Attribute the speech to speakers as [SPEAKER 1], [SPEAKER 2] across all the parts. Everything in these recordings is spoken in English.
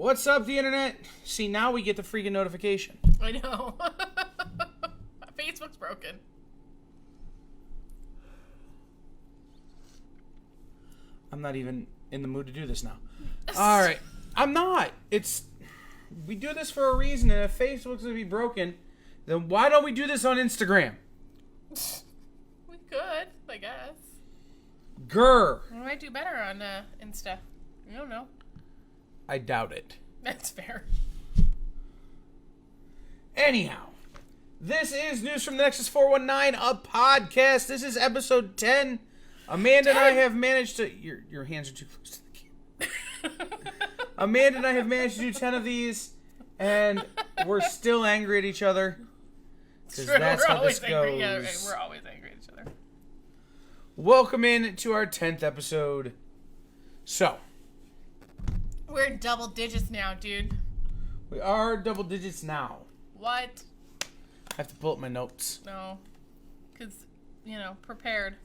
[SPEAKER 1] What's up, the internet? See, now we get the freaking notification.
[SPEAKER 2] I know. Facebook's broken.
[SPEAKER 1] I'm not even in the mood to do this now. All right. I'm not. We do this for a reason, and if Facebook's going to be broken, then why don't we do this on Instagram?
[SPEAKER 2] We could, I guess.
[SPEAKER 1] Grr.
[SPEAKER 2] We might do better on Insta. I don't know.
[SPEAKER 1] I doubt it.
[SPEAKER 2] That's fair.
[SPEAKER 1] Anyhow, this is News from the Nexus 419, a podcast. This is episode 10. Amanda and I have managed to... Your hands are too close to the camera. Amanda and I have managed to do 10 of these, and we're still angry at each other. Because that's how this goes.
[SPEAKER 2] Yeah, we're always angry at each other.
[SPEAKER 1] Welcome in to our 10th episode. So...
[SPEAKER 2] We're in double digits now, dude.
[SPEAKER 1] We are double digits now.
[SPEAKER 2] What?
[SPEAKER 1] I have to pull up my notes.
[SPEAKER 2] No. Because, prepared.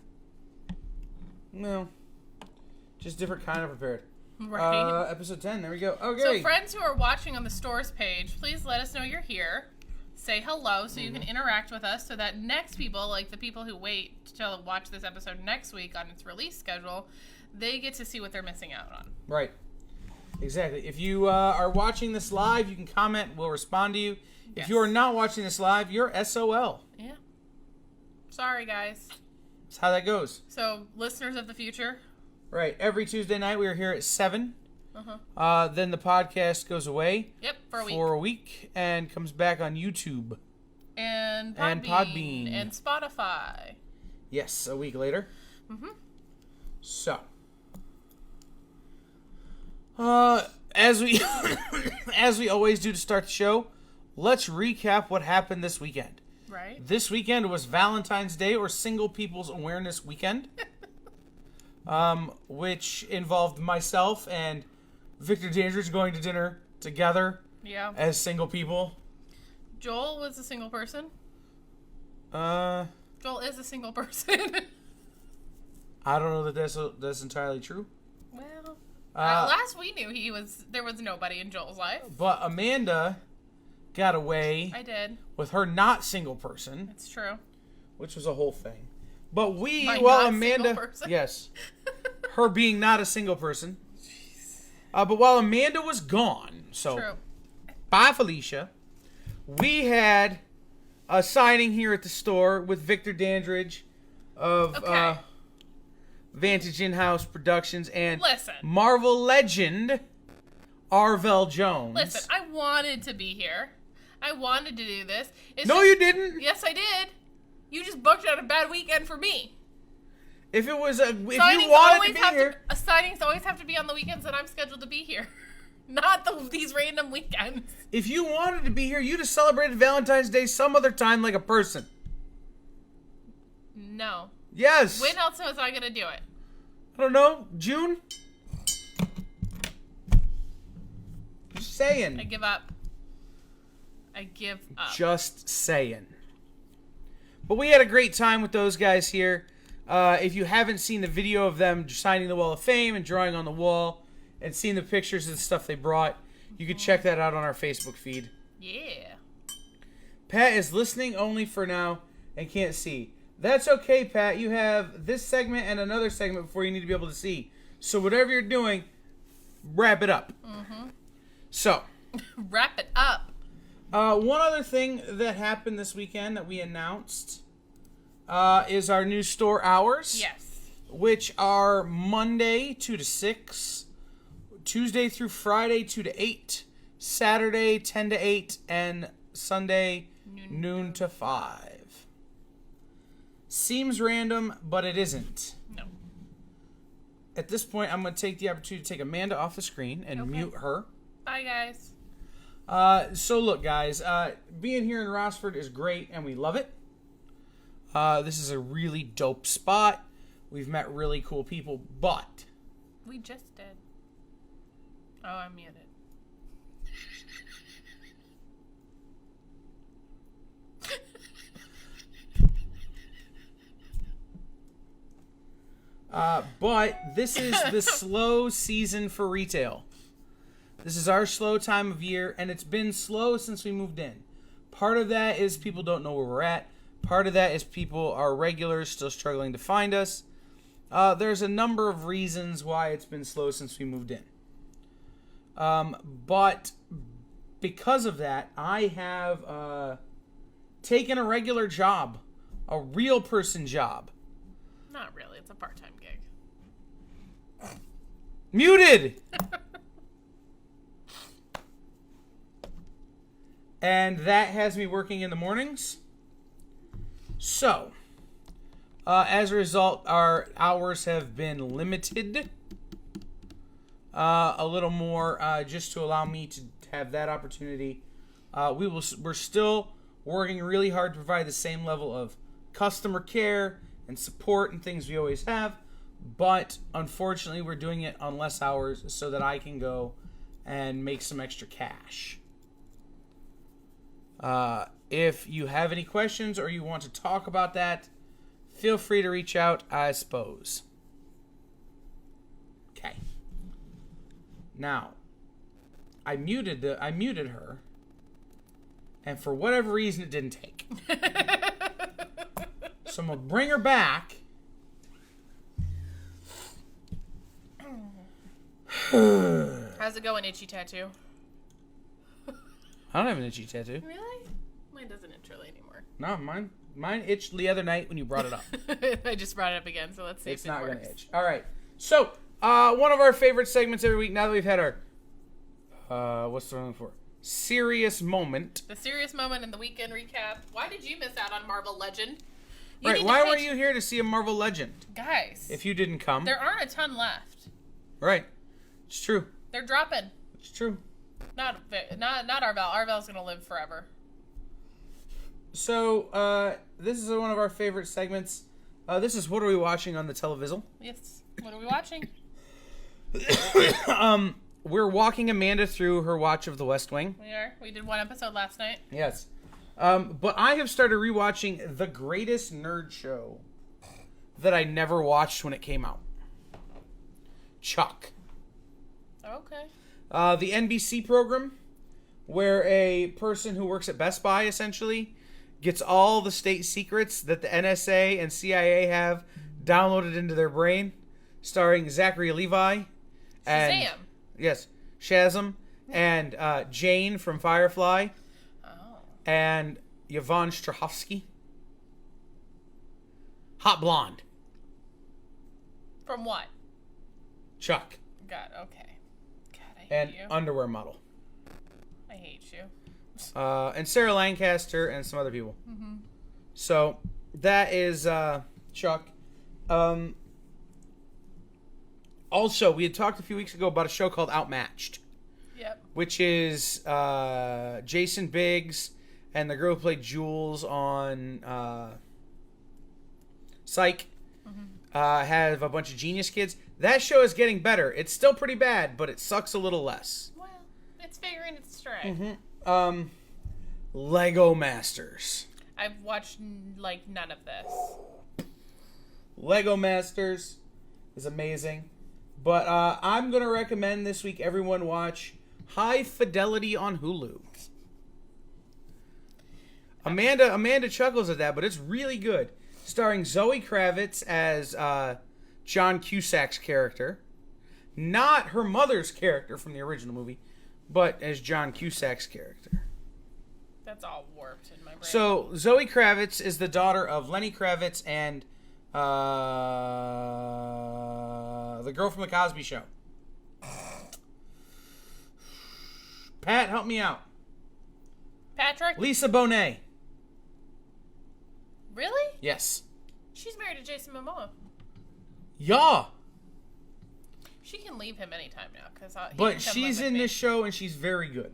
[SPEAKER 1] No. Just different kind of prepared.
[SPEAKER 2] Right.
[SPEAKER 1] Episode 10, there we go. Okay.
[SPEAKER 2] So friends who are watching on the stores page, please let us know you're here. Say hello so you can interact with us so that next people, like the people who wait to watch this episode next week on its release schedule, they get to see what they're missing out on.
[SPEAKER 1] Right. Exactly. If you are watching this live, you can comment. We'll respond to you. If you are not watching this live, you're SOL.
[SPEAKER 2] Yeah. Sorry, guys.
[SPEAKER 1] That's how that goes.
[SPEAKER 2] So, listeners of the future.
[SPEAKER 1] Right. Every Tuesday night, we are here at 7.
[SPEAKER 2] Uh-huh.
[SPEAKER 1] Then the podcast goes away.
[SPEAKER 2] Yep, for
[SPEAKER 1] a week. And comes back on YouTube.
[SPEAKER 2] And
[SPEAKER 1] Podbean.
[SPEAKER 2] And Spotify.
[SPEAKER 1] Yes, a week later.
[SPEAKER 2] Mm-hmm.
[SPEAKER 1] So... as we as we always do to start the show, let's recap what happened this weekend.
[SPEAKER 2] Right.
[SPEAKER 1] This weekend was Valentine's Day, or Single People's Awareness Weekend, which involved myself and Victor Dandridge going to dinner together.
[SPEAKER 2] Yeah.
[SPEAKER 1] As single people.
[SPEAKER 2] Joel was a single person. Joel is a single person.
[SPEAKER 1] I don't know that that's entirely true.
[SPEAKER 2] Well. Last we knew, there was nobody in Joel's life.
[SPEAKER 1] But Amanda got away.
[SPEAKER 2] I did.
[SPEAKER 1] With her not single person.
[SPEAKER 2] It's true.
[SPEAKER 1] Which was a whole thing. But
[SPEAKER 2] Amanda,
[SPEAKER 1] yes, her being not a single person. But while Amanda was gone, so
[SPEAKER 2] true.
[SPEAKER 1] Bye Felicia, we had a signing here at the store with Victor Dandridge of Vantage In-House Productions and Marvel legend Arvell Jones.
[SPEAKER 2] Listen, I wanted to be here. I wanted to do this.
[SPEAKER 1] You didn't.
[SPEAKER 2] Yes, I did. You just booked out a bad weekend for me.
[SPEAKER 1] If you wanted to be here,
[SPEAKER 2] signings always have to be on the weekends that I'm scheduled to be here, not these random weekends.
[SPEAKER 1] If you wanted to be here, you'd have celebrated Valentine's Day some other time like a person.
[SPEAKER 2] No.
[SPEAKER 1] Yes.
[SPEAKER 2] When else was I going to do it?
[SPEAKER 1] I don't know. June? Just saying.
[SPEAKER 2] I give up.
[SPEAKER 1] Just saying. But we had a great time with those guys here. If you haven't seen the video of them signing the Wall of Fame and drawing on the wall and seeing the pictures of the stuff they brought, you can check that out on our Facebook feed.
[SPEAKER 2] Yeah.
[SPEAKER 1] Pat is listening only for now and can't see. That's okay, Pat. You have this segment and another segment before you need to be able to see. So whatever you're doing, wrap it up.
[SPEAKER 2] Mm-hmm.
[SPEAKER 1] So.
[SPEAKER 2] Wrap it up.
[SPEAKER 1] One other thing that happened this weekend that we announced is our new store hours.
[SPEAKER 2] Yes.
[SPEAKER 1] Which are Monday 2 to 6, Tuesday through Friday 2 to 8, Saturday 10 to 8, and Sunday noon to 5. Seems random, but it isn't.
[SPEAKER 2] No.
[SPEAKER 1] At this point, I'm going to take the opportunity to take Amanda off the screen and mute her.
[SPEAKER 2] Bye, guys.
[SPEAKER 1] So look, guys, being here in Rossford is great, and we love it. This is a really dope spot. We've met really cool people, but...
[SPEAKER 2] We just did. Oh, I'm muted.
[SPEAKER 1] But this is the slow season for retail. This is our slow time of year, and it's been slow since we moved in. Part of that is people don't know where we're at. Part of that is people, our regulars, still struggling to find us. There's a number of reasons why it's been slow since we moved in. But because of that, I have taken a regular job. A real person job.
[SPEAKER 2] Not really. It's a part-time gig.
[SPEAKER 1] Muted! And that has me working in the mornings. So, as a result, our hours have been limited. A little more, just to allow me to have that opportunity. We're still working really hard to provide the same level of customer care and support and things we always have. But, unfortunately, we're doing it on less hours so that I can go and make some extra cash. If you have any questions or you want to talk about that, feel free to reach out, I suppose. Okay. Now, I muted her, and for whatever reason, it didn't take. So I'm gonna bring her back.
[SPEAKER 2] How's it going, itchy tattoo?
[SPEAKER 1] I don't have an itchy tattoo.
[SPEAKER 2] Really? Mine doesn't itch really anymore.
[SPEAKER 1] No, mine itched the other night when you brought it up.
[SPEAKER 2] I just brought it up again, so let's see
[SPEAKER 1] It's
[SPEAKER 2] if it
[SPEAKER 1] not
[SPEAKER 2] works.
[SPEAKER 1] going to itch. All right. So, one of our favorite segments every week, now that we've had our, what's the wrong for? Serious moment.
[SPEAKER 2] The serious moment in the weekend recap. Why did you miss out on Marvel Legend?
[SPEAKER 1] Right, why were you here to see a Marvel Legend?
[SPEAKER 2] Guys.
[SPEAKER 1] If you didn't come.
[SPEAKER 2] There aren't a ton left.
[SPEAKER 1] Right. It's true.
[SPEAKER 2] They're dropping.
[SPEAKER 1] It's true.
[SPEAKER 2] Not Arvell. Arvell's gonna live forever.
[SPEAKER 1] So, this is one of our favorite segments. This is What Are We Watching on the Television?
[SPEAKER 2] Yes. What are we watching?
[SPEAKER 1] We're walking Amanda through her watch of The West Wing.
[SPEAKER 2] We are. We did one episode last night.
[SPEAKER 1] Yes. But I have started rewatching The Greatest Nerd Show that I never watched when it came out. Chuck.
[SPEAKER 2] Okay.
[SPEAKER 1] The NBC program where a person who works at Best Buy, essentially, gets all the state secrets that the NSA and CIA have downloaded into their brain, starring Zachary Levi. And,
[SPEAKER 2] Shazam.
[SPEAKER 1] Yes. Shazam. And Jane from Firefly.
[SPEAKER 2] Oh.
[SPEAKER 1] And Yvonne Strahovski. Hot blonde.
[SPEAKER 2] From what?
[SPEAKER 1] Chuck.
[SPEAKER 2] God, okay. God, I hate
[SPEAKER 1] And
[SPEAKER 2] you.
[SPEAKER 1] underwear model.
[SPEAKER 2] I hate you.
[SPEAKER 1] And Sarah Lancaster and some other people.
[SPEAKER 2] Mm-hmm.
[SPEAKER 1] So that is Chuck. Also, we had talked a few weeks ago about a show called Outmatched.
[SPEAKER 2] Yep.
[SPEAKER 1] Which is Jason Biggs and the girl who played Jules on Psych. Mm-hmm. Have a bunch of genius kids. That show is getting better. It's still pretty bad, but it sucks a little less.
[SPEAKER 2] Well, it's figuring its stride.
[SPEAKER 1] Mm-hmm. Lego Masters.
[SPEAKER 2] I've watched like none of this.
[SPEAKER 1] Lego Masters is amazing. But I'm going to recommend this week everyone watch High Fidelity on Hulu. Amanda chuckles at that, but it's really good. Starring Zoe Kravitz as John Cusack's character. Not her mother's character from the original movie, but as John Cusack's character.
[SPEAKER 2] That's all warped in my brain.
[SPEAKER 1] So, Zoe Kravitz is the daughter of Lenny Kravitz and the girl from The Cosby Show. Pat, help me out.
[SPEAKER 2] Patrick?
[SPEAKER 1] Lisa Bonet.
[SPEAKER 2] Really?
[SPEAKER 1] Yes.
[SPEAKER 2] She's married to Jason Momoa.
[SPEAKER 1] Yeah.
[SPEAKER 2] She can leave him anytime now,
[SPEAKER 1] But she's in this show and she's very good.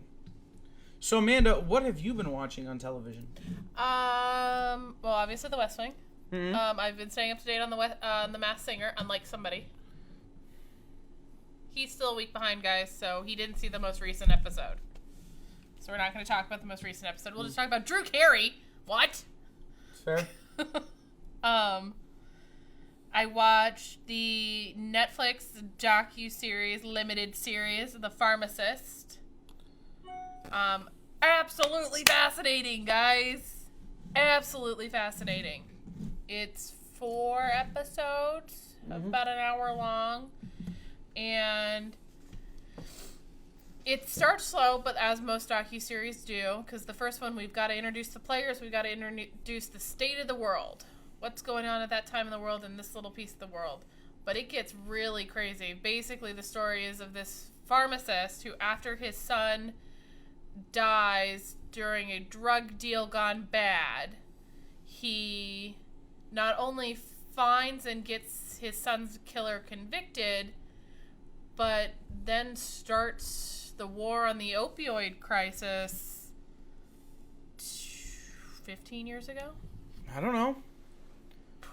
[SPEAKER 1] So Amanda, what have you been watching on television?
[SPEAKER 2] Well, obviously The West Wing.
[SPEAKER 1] Mm-hmm.
[SPEAKER 2] I've been staying up to date on the Masked Singer, unlike somebody. He's still a week behind, guys, so he didn't see the most recent episode. So we're not going to talk about the most recent episode. We'll just talk about Drew Carey. What?
[SPEAKER 1] Fair.
[SPEAKER 2] I watched the Netflix docu-series, limited series, The Pharmacist. Absolutely fascinating, guys. Absolutely fascinating. It's 4 episodes, about an hour long, and it starts slow, but as most docu-series do, because the first one, we've got to introduce the players, we've got to introduce the state of the world. What's going on at that time in the world in this little piece of the world. But it gets really crazy. Basically, the story is of this pharmacist who, after his son dies during a drug deal gone bad, he not only finds and gets his son's killer convicted, but then starts the war on the opioid crisis 15 years ago?
[SPEAKER 1] I don't know.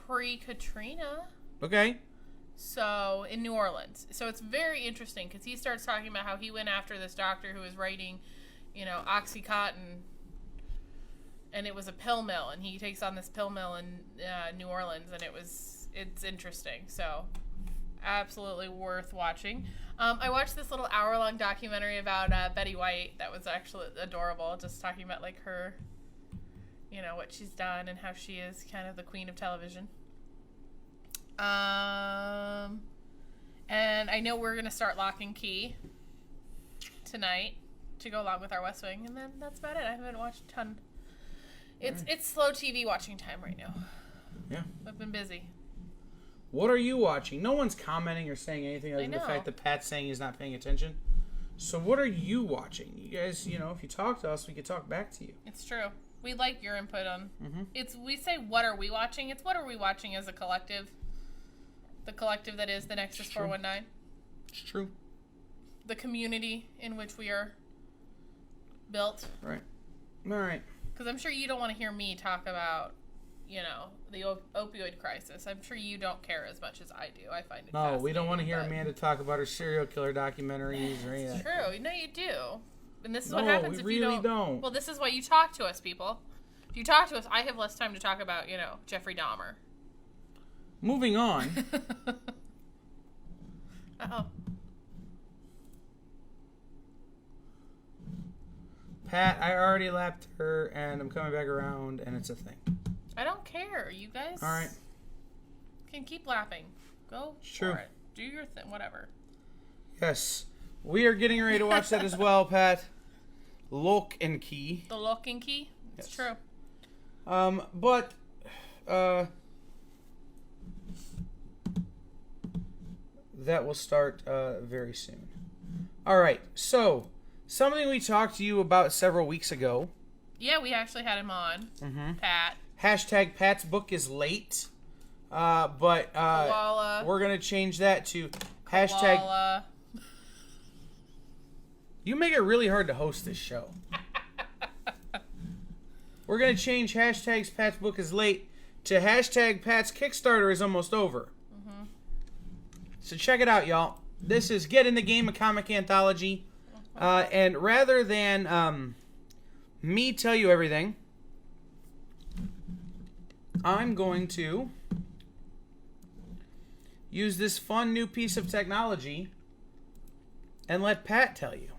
[SPEAKER 2] Pre-Katrina.
[SPEAKER 1] Okay.
[SPEAKER 2] So, in New Orleans. So it's very interesting because he starts talking about how he went after this doctor who was writing, Oxycontin, and it was a pill mill, and he takes on this pill mill in New Orleans, and it's interesting. So, absolutely worth watching. I watched this little hour-long documentary about Betty White that was actually adorable, just talking about, like, her, what she's done and how she is kind of the queen of television. And I know we're going to start Lock and Key tonight to go along with our West Wing, and then that's about it. I haven't watched a ton. It's slow TV watching time right now.
[SPEAKER 1] Yeah.
[SPEAKER 2] I've been busy.
[SPEAKER 1] What are you watching? No one's commenting or saying anything other than the fact that Pat's saying he's not paying attention. So what are you watching? You guys, if you talk to us, we could talk back to you.
[SPEAKER 2] It's true. We like your input on. We say, what are we watching? It's what are we watching as a collective. The collective that is the Nexus 419.
[SPEAKER 1] It's true.
[SPEAKER 2] The community in which we are built.
[SPEAKER 1] Right. All right.
[SPEAKER 2] Because I'm sure you don't want to hear me talk about, the opioid crisis. I'm sure you don't care as much as I do. I find it fascinating.
[SPEAKER 1] No, we don't want to hear Amanda talk about her serial killer documentaries or anything.
[SPEAKER 2] It's true. No, you do. And this is what happens if
[SPEAKER 1] we really don't.
[SPEAKER 2] Well, this is why you talk to us, people. If you talk to us, I have less time to talk about, Jeffrey Dahmer.
[SPEAKER 1] Moving on.
[SPEAKER 2] Uh-oh.
[SPEAKER 1] Pat, I already lapped her, and I'm coming back around, and it's a thing.
[SPEAKER 2] I don't care. You guys
[SPEAKER 1] all right.
[SPEAKER 2] Can keep laughing. Go for it. Do your thing. Whatever.
[SPEAKER 1] Yes. We are getting ready to watch that as well, Pat. Lock and Key.
[SPEAKER 2] The Lock and Key? It's true.
[SPEAKER 1] But that will start very soon. All right. So, something we talked to you about several weeks ago.
[SPEAKER 2] Yeah, we actually had him on. Pat.
[SPEAKER 1] Hashtag Pat's book is late. But we're going to change that to hashtag...
[SPEAKER 2] Koala.
[SPEAKER 1] You make it really hard to host this show. We're going to change hashtags Pat's book is late to hashtag Pat's Kickstarter is almost over. So check it out, y'all. This is Get in the Game, a comic anthology. And rather than me tell you everything, I'm going to use this fun new piece of technology and let Pat tell you.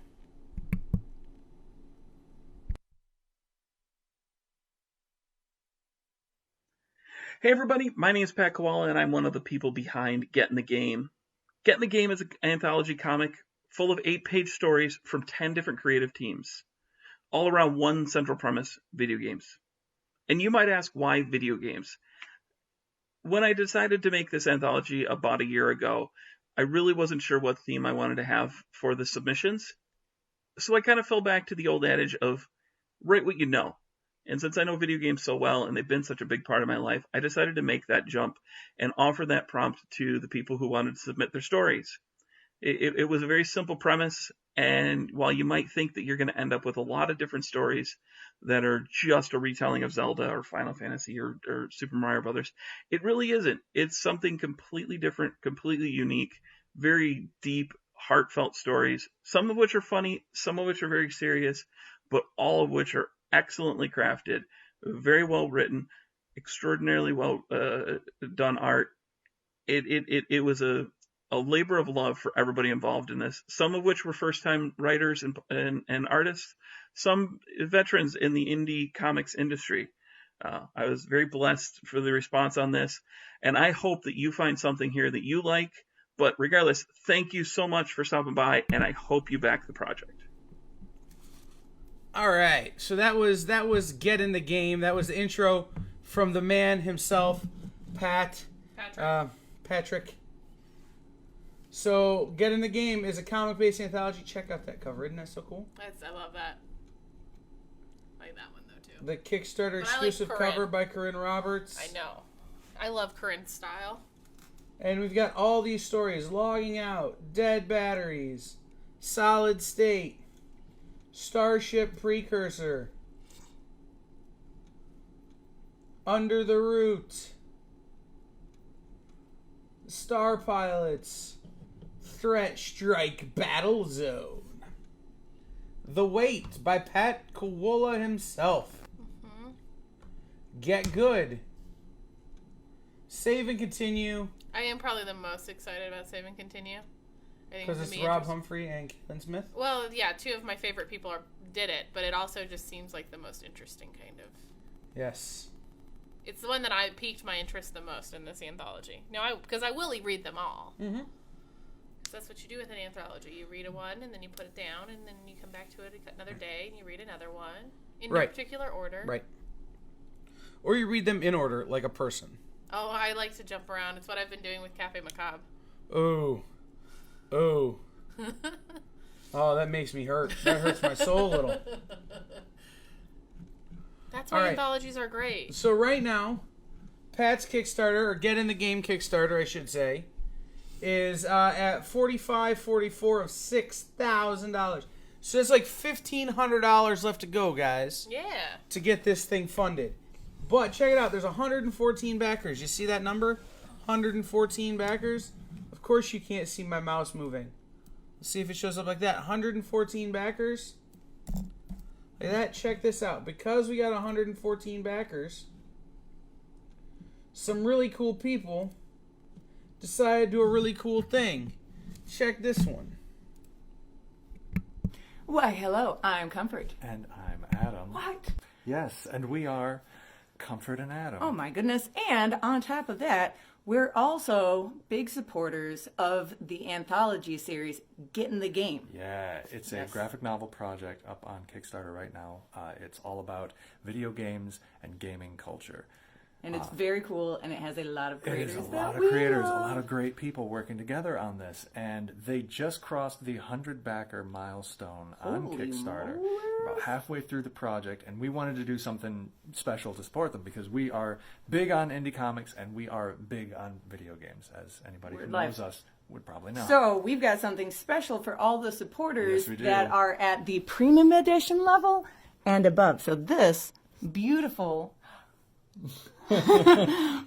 [SPEAKER 3] Hey everybody, my name is Pat Koala and I'm one of the people behind Get in the Game. Get in the Game is an anthology comic full of 8-page stories from 10 different creative teams, all around one central premise, video games. And you might ask, why video games? When I decided to make this anthology about a year ago, I really wasn't sure what theme I wanted to have for the submissions. So I kind of fell back to the old adage of write what you know. And since I know video games so well and they've been such a big part of my life, I decided to make that jump and offer that prompt to the people who wanted to submit their stories. It was a very simple premise, and while you might think that you're going to end up with a lot of different stories that are just a retelling of Zelda or Final Fantasy or Super Mario Brothers, it really isn't. It's something completely different, completely unique, very deep, heartfelt stories, some of which are funny, some of which are very serious, but all of which are excellently crafted, very well written, extraordinarily well done art, it was a labor of love for everybody involved in this, some of which were first-time writers and artists, some veterans in the indie comics industry. I was very blessed for the response on this, and I hope that you find something here that you like. But regardless, thank you so much for stopping by, and I hope you back the project.
[SPEAKER 1] All right, so that was Get in the Game. That was the intro from the man himself, Patrick. So, Get in the Game is a comic-based anthology. Check out that cover. Isn't that so cool?
[SPEAKER 2] I love that. I like that one, though, too.
[SPEAKER 1] The Kickstarter exclusive cover by Corinne Roberts.
[SPEAKER 2] I know. I love Corinne's style.
[SPEAKER 1] And we've got all these stories. Logging Out, Dead Batteries, Solid State, Starship Precursor, Under the Root, Star Pilots, Threat Strike Battle Zone, The Wait by Pat Kowola himself, Get Good, Save and Continue.
[SPEAKER 2] I am probably the most excited about Save and Continue.
[SPEAKER 1] Because it's Rob Humphrey and Caitlin Smith?
[SPEAKER 2] Well, yeah, two of my favorite people did it, but it also just seems like the most interesting kind of.
[SPEAKER 1] Yes.
[SPEAKER 2] It's the one that I piqued my interest the most in this anthology. No, because I will read them all. Mm-hmm. That's what you do with an anthology. You read a one, and then you put it down, and then you come back to it another day, and you read another one in no particular order. Right.
[SPEAKER 1] Or you read them in order, like a person.
[SPEAKER 2] Oh, I like to jump around. It's what I've been doing with Cafe Macabre.
[SPEAKER 1] Oh. Oh, that makes me hurt. That hurts my soul a little.
[SPEAKER 2] That's why anthologies are great.
[SPEAKER 1] So right now, Pat's Kickstarter, or Get in the Game Kickstarter, I should say, is at $45.44 of $6,000. So it's like $1,500 left to go, guys.
[SPEAKER 2] Yeah.
[SPEAKER 1] To get this thing funded. But check it out. There's 114 backers. You see that number? 114 backers. Of course you can't see my mouse moving. Let's see if it shows up like that. 114 backers. Like that. Check this out. Because we got 114 backers, some really cool people decided to do a really cool thing. Check this one.
[SPEAKER 4] Why, hello. I'm Comfort.
[SPEAKER 5] And I'm Adam.
[SPEAKER 4] What?
[SPEAKER 5] Yes, and we are Comfort and Adam.
[SPEAKER 4] Oh my goodness. And on top of that, we're also big supporters of the anthology series, Get in the Game.
[SPEAKER 5] Yeah, it's a graphic novel project up on Kickstarter right now. It's all about video games and gaming culture.
[SPEAKER 4] And it's very cool, and it has a lot of creators.
[SPEAKER 5] It is a lot of creators, a lot of great people working together on this. And they just crossed the 100-backer milestone on Kickstarter. About halfway through the project, and we wanted to do something special to support them because we are big on indie comics and we are big on video games, as anybody who knows us would probably know.
[SPEAKER 4] So we've got something special for all the supporters that are at the premium edition level and above. So this beautiful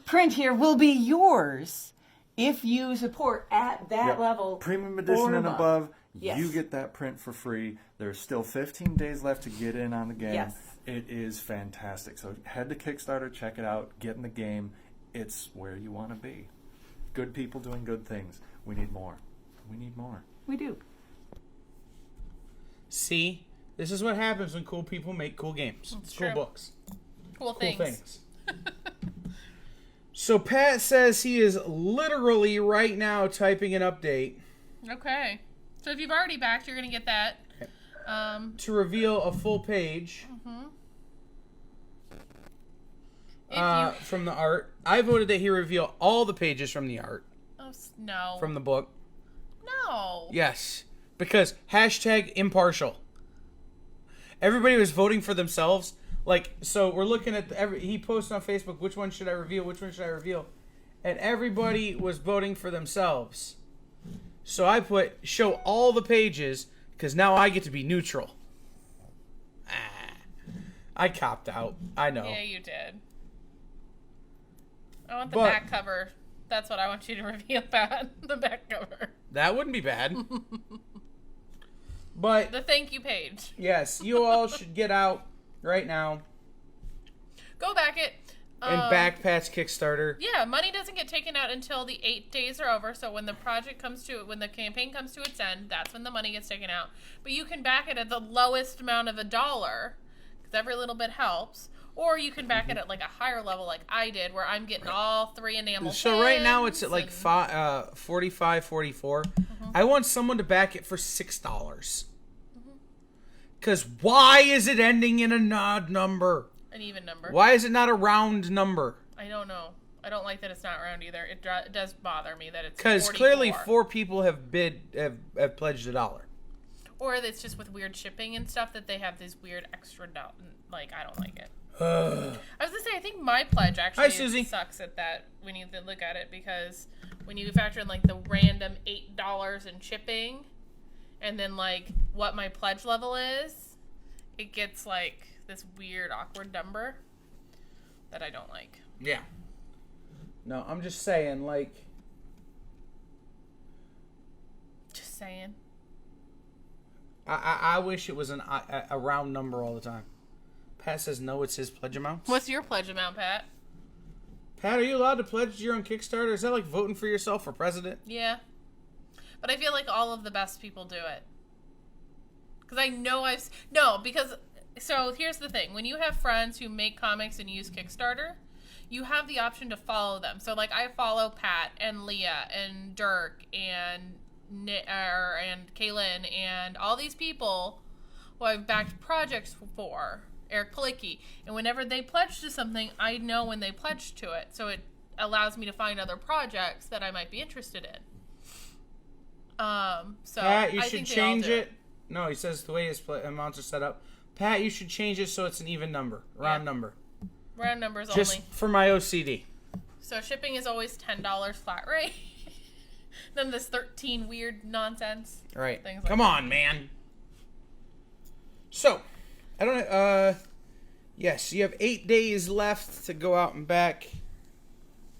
[SPEAKER 4] print here will be yours if you support at that level.
[SPEAKER 5] Premium edition and above. You get that print for free. There's still 15 days left to get in on the game.
[SPEAKER 4] Yes.
[SPEAKER 5] It is fantastic. So head to Kickstarter, check it out, get in the game. It's where you want to be. Good people doing good things. We need more. We need more.
[SPEAKER 4] We do.
[SPEAKER 1] See? This is what happens when cool people make cool games. Cool books.
[SPEAKER 2] Cool things.
[SPEAKER 1] So Pat says he is literally right now typing an update.
[SPEAKER 2] Okay. So if you've already backed, you're going to get that.
[SPEAKER 1] To reveal a full page from the art. I voted that he reveal all the pages from the art.
[SPEAKER 2] Oh, no.
[SPEAKER 1] From the book.
[SPEAKER 2] No.
[SPEAKER 1] Yes. Because #impartial. Everybody was voting for themselves. Like, so we're looking at he posted on Facebook, which one should I reveal? Which one should I reveal? And everybody was voting for themselves. So I put show all the pages because now I get to be neutral. I copped out. I know.
[SPEAKER 2] Yeah, you did. I want the back cover. That's what I want you to reveal, Pat. The back cover.
[SPEAKER 1] That wouldn't be bad. But
[SPEAKER 2] the thank you page.
[SPEAKER 1] Yes, you all should get out right now.
[SPEAKER 2] Go back it.
[SPEAKER 1] And back Pat's Kickstarter.
[SPEAKER 2] Yeah, money doesn't get taken out until the 8 days are over. So when the campaign comes to its end, that's when the money gets taken out. But you can back it at the lowest amount of $1, because every little bit helps. Or you can back it at like a higher level, like I did, where I'm getting all 3 enamel.
[SPEAKER 1] So right now it's at like $45, $44. I want someone to back it for $6. Because why is it ending in an odd number?
[SPEAKER 2] An even number.
[SPEAKER 1] Why is it not a round number?
[SPEAKER 2] I don't know. I don't like that it's not round either. It does bother me that it's
[SPEAKER 1] because clearly 4 people have pledged $1.
[SPEAKER 2] Or it's just with weird shipping and stuff that they have this weird extra like I don't like it. I was gonna say I think my pledge actually sucks at that when you look at it, because when you factor in like the random $8 in shipping and then like what my pledge level is, it gets like this weird awkward number that I don't like.
[SPEAKER 1] Yeah. No, I'm just saying, like.
[SPEAKER 2] Just saying.
[SPEAKER 1] I wish it was a round number all the time. Pat says no, it's his pledge amount.
[SPEAKER 2] What's your pledge amount, Pat?
[SPEAKER 1] Pat, are you allowed to pledge your own Kickstarter? Is that like voting for yourself for president?
[SPEAKER 2] Yeah. But I feel like all of the best people do it. Because I know So here's the thing. When you have friends who make comics and use Kickstarter, you have the option to follow them. So, like, I follow Pat and Leah and Dirk and Kaylin and all these people who I've backed projects for, Eric Palicki. And whenever they pledge to something, I know when they pledged to it. So it allows me to find other projects that I might be interested in. So
[SPEAKER 1] Pat, you should change it. No, he says the way his amounts are set up. Pat, you should change it so it's an even number, round number.
[SPEAKER 2] Round numbers
[SPEAKER 1] just
[SPEAKER 2] only.
[SPEAKER 1] For my OCD.
[SPEAKER 2] So shipping is always $10 flat rate. Then this 13 weird nonsense.
[SPEAKER 1] Right.
[SPEAKER 2] Things like
[SPEAKER 1] Come on, man. So, I don't. Yes, you have 8 days left to go out and back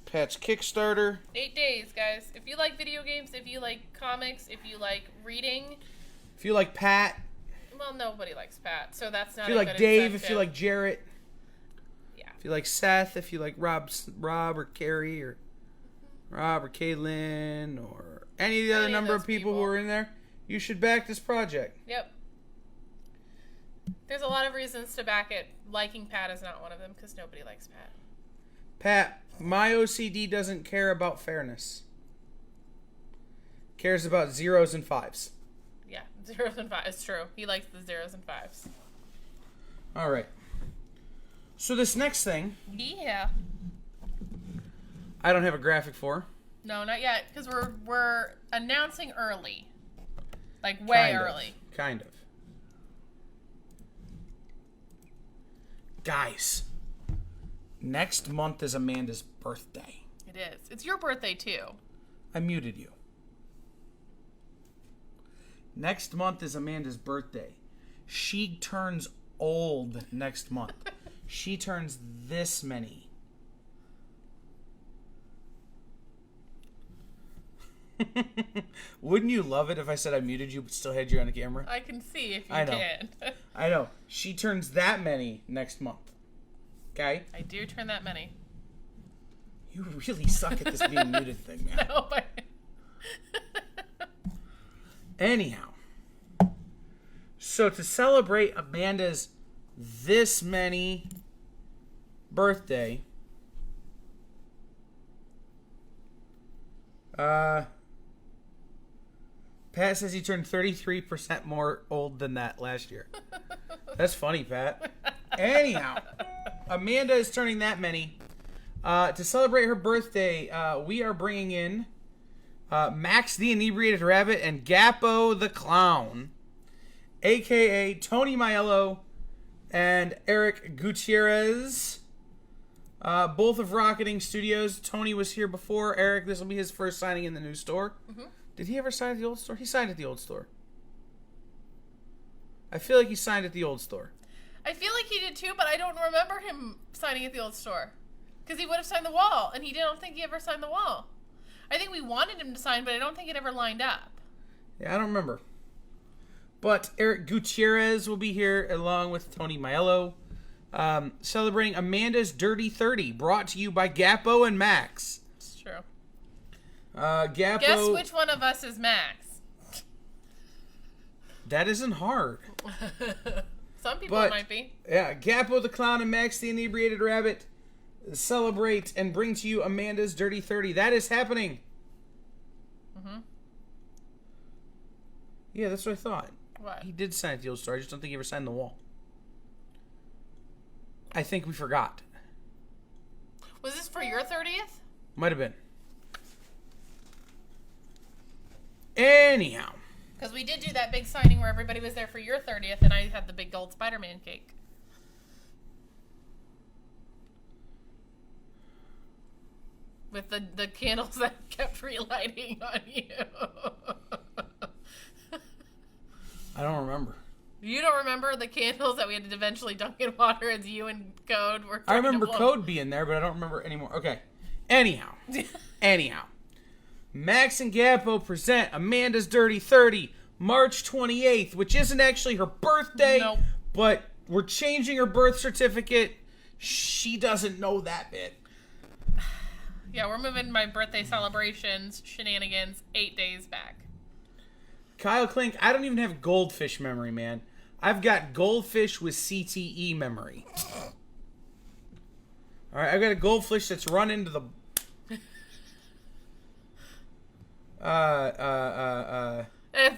[SPEAKER 1] Pat's Kickstarter.
[SPEAKER 2] 8 days, guys. If you like video games, if you like comics, if you like reading,
[SPEAKER 1] if you like Pat.
[SPEAKER 2] Well, nobody likes Pat, so that's not.
[SPEAKER 1] If you like Dave, if you like Jarrett.
[SPEAKER 2] Yeah.
[SPEAKER 1] If you like Seth, if you like Rob or Carrie, or Rob or Caitlin, or any of the other number of people who are in there, you should back this project.
[SPEAKER 2] Yep. There's a lot of reasons to back it. Liking Pat is not one of them, because nobody likes Pat.
[SPEAKER 1] Pat, my OCD doesn't care about fairness. Cares about 0s and 5s.
[SPEAKER 2] Yeah, 0s and 5s. It's true. He likes the 0s and 5s.
[SPEAKER 1] All right. So this next thing.
[SPEAKER 2] Yeah.
[SPEAKER 1] I don't have a graphic for.
[SPEAKER 2] No, not yet, because we're announcing early. Like, way early.
[SPEAKER 1] Kind of. Guys, next month is Amanda's birthday.
[SPEAKER 2] It is. It's your birthday, too.
[SPEAKER 1] I muted you. Next month is Amanda's birthday. She turns old next month. She turns this many. Wouldn't you love it if I said I muted you but still had you on the camera?
[SPEAKER 2] I can see if you can.
[SPEAKER 1] I know. She turns that many next month. Okay?
[SPEAKER 2] I do turn that many.
[SPEAKER 1] You really suck at this being muted thing, man.
[SPEAKER 2] No, but...
[SPEAKER 1] Anyhow. So to celebrate Amanda's this many birthday, Pat says he turned 33% more old than that last year. That's funny, Pat. Anyhow, Amanda is turning that many. To celebrate her birthday, we are bringing in Max the Inebriated Rabbit and Gappo the Clown, a.k.a. Tony Maiello and Eric Gutierrez, both of Rocketing Studios. Tony was here before. Eric, this will be his first signing in the new store. Mm-hmm. Did he ever sign at the old store? He signed at the old store. I feel like he signed at the old store.
[SPEAKER 2] I feel like he did too, but I don't remember him signing at the old store. Because he would have signed the wall, and don't think he ever signed the wall. I think we wanted him to sign, but I don't think it ever lined up.
[SPEAKER 1] Yeah, I don't remember. But Eric Gutierrez will be here along with Tony Maiello. Celebrating Amanda's Dirty 30, brought to you by Gappo and Max.
[SPEAKER 2] It's true.
[SPEAKER 1] Gappo.
[SPEAKER 2] Guess which one of us is Max?
[SPEAKER 1] That isn't hard.
[SPEAKER 2] Some people might be.
[SPEAKER 1] Yeah, Gappo the Clown and Max the Inebriated Rabbit celebrate and bring to you Amanda's Dirty 30. That is happening.
[SPEAKER 2] Mm-hmm.
[SPEAKER 1] Yeah, that's what I thought.
[SPEAKER 2] What?
[SPEAKER 1] He did sign at the old store. I just don't think he ever signed the wall. I think we forgot.
[SPEAKER 2] Was this for your 30th?
[SPEAKER 1] Might have been. Anyhow.
[SPEAKER 2] Because we did do that big signing where everybody was there for your 30th, and I had the big gold Spider-Man cake. With the candles that kept relighting on you.
[SPEAKER 1] I don't remember.
[SPEAKER 2] You don't remember the candles that we had to eventually dunk in water as you and Code were
[SPEAKER 1] I remember Code being there, but I don't remember anymore. Okay. Anyhow. Max and Gappo present Amanda's Dirty 30, March 28th, which isn't actually her birthday,
[SPEAKER 2] Nope.
[SPEAKER 1] but we're changing her birth certificate. She doesn't know that bit.
[SPEAKER 2] Yeah, we're moving my birthday celebrations shenanigans 8 days back.
[SPEAKER 1] Kyle Klink, I don't even have goldfish memory, man. I've got goldfish with CTE memory. All right, I've got a goldfish that's run into the...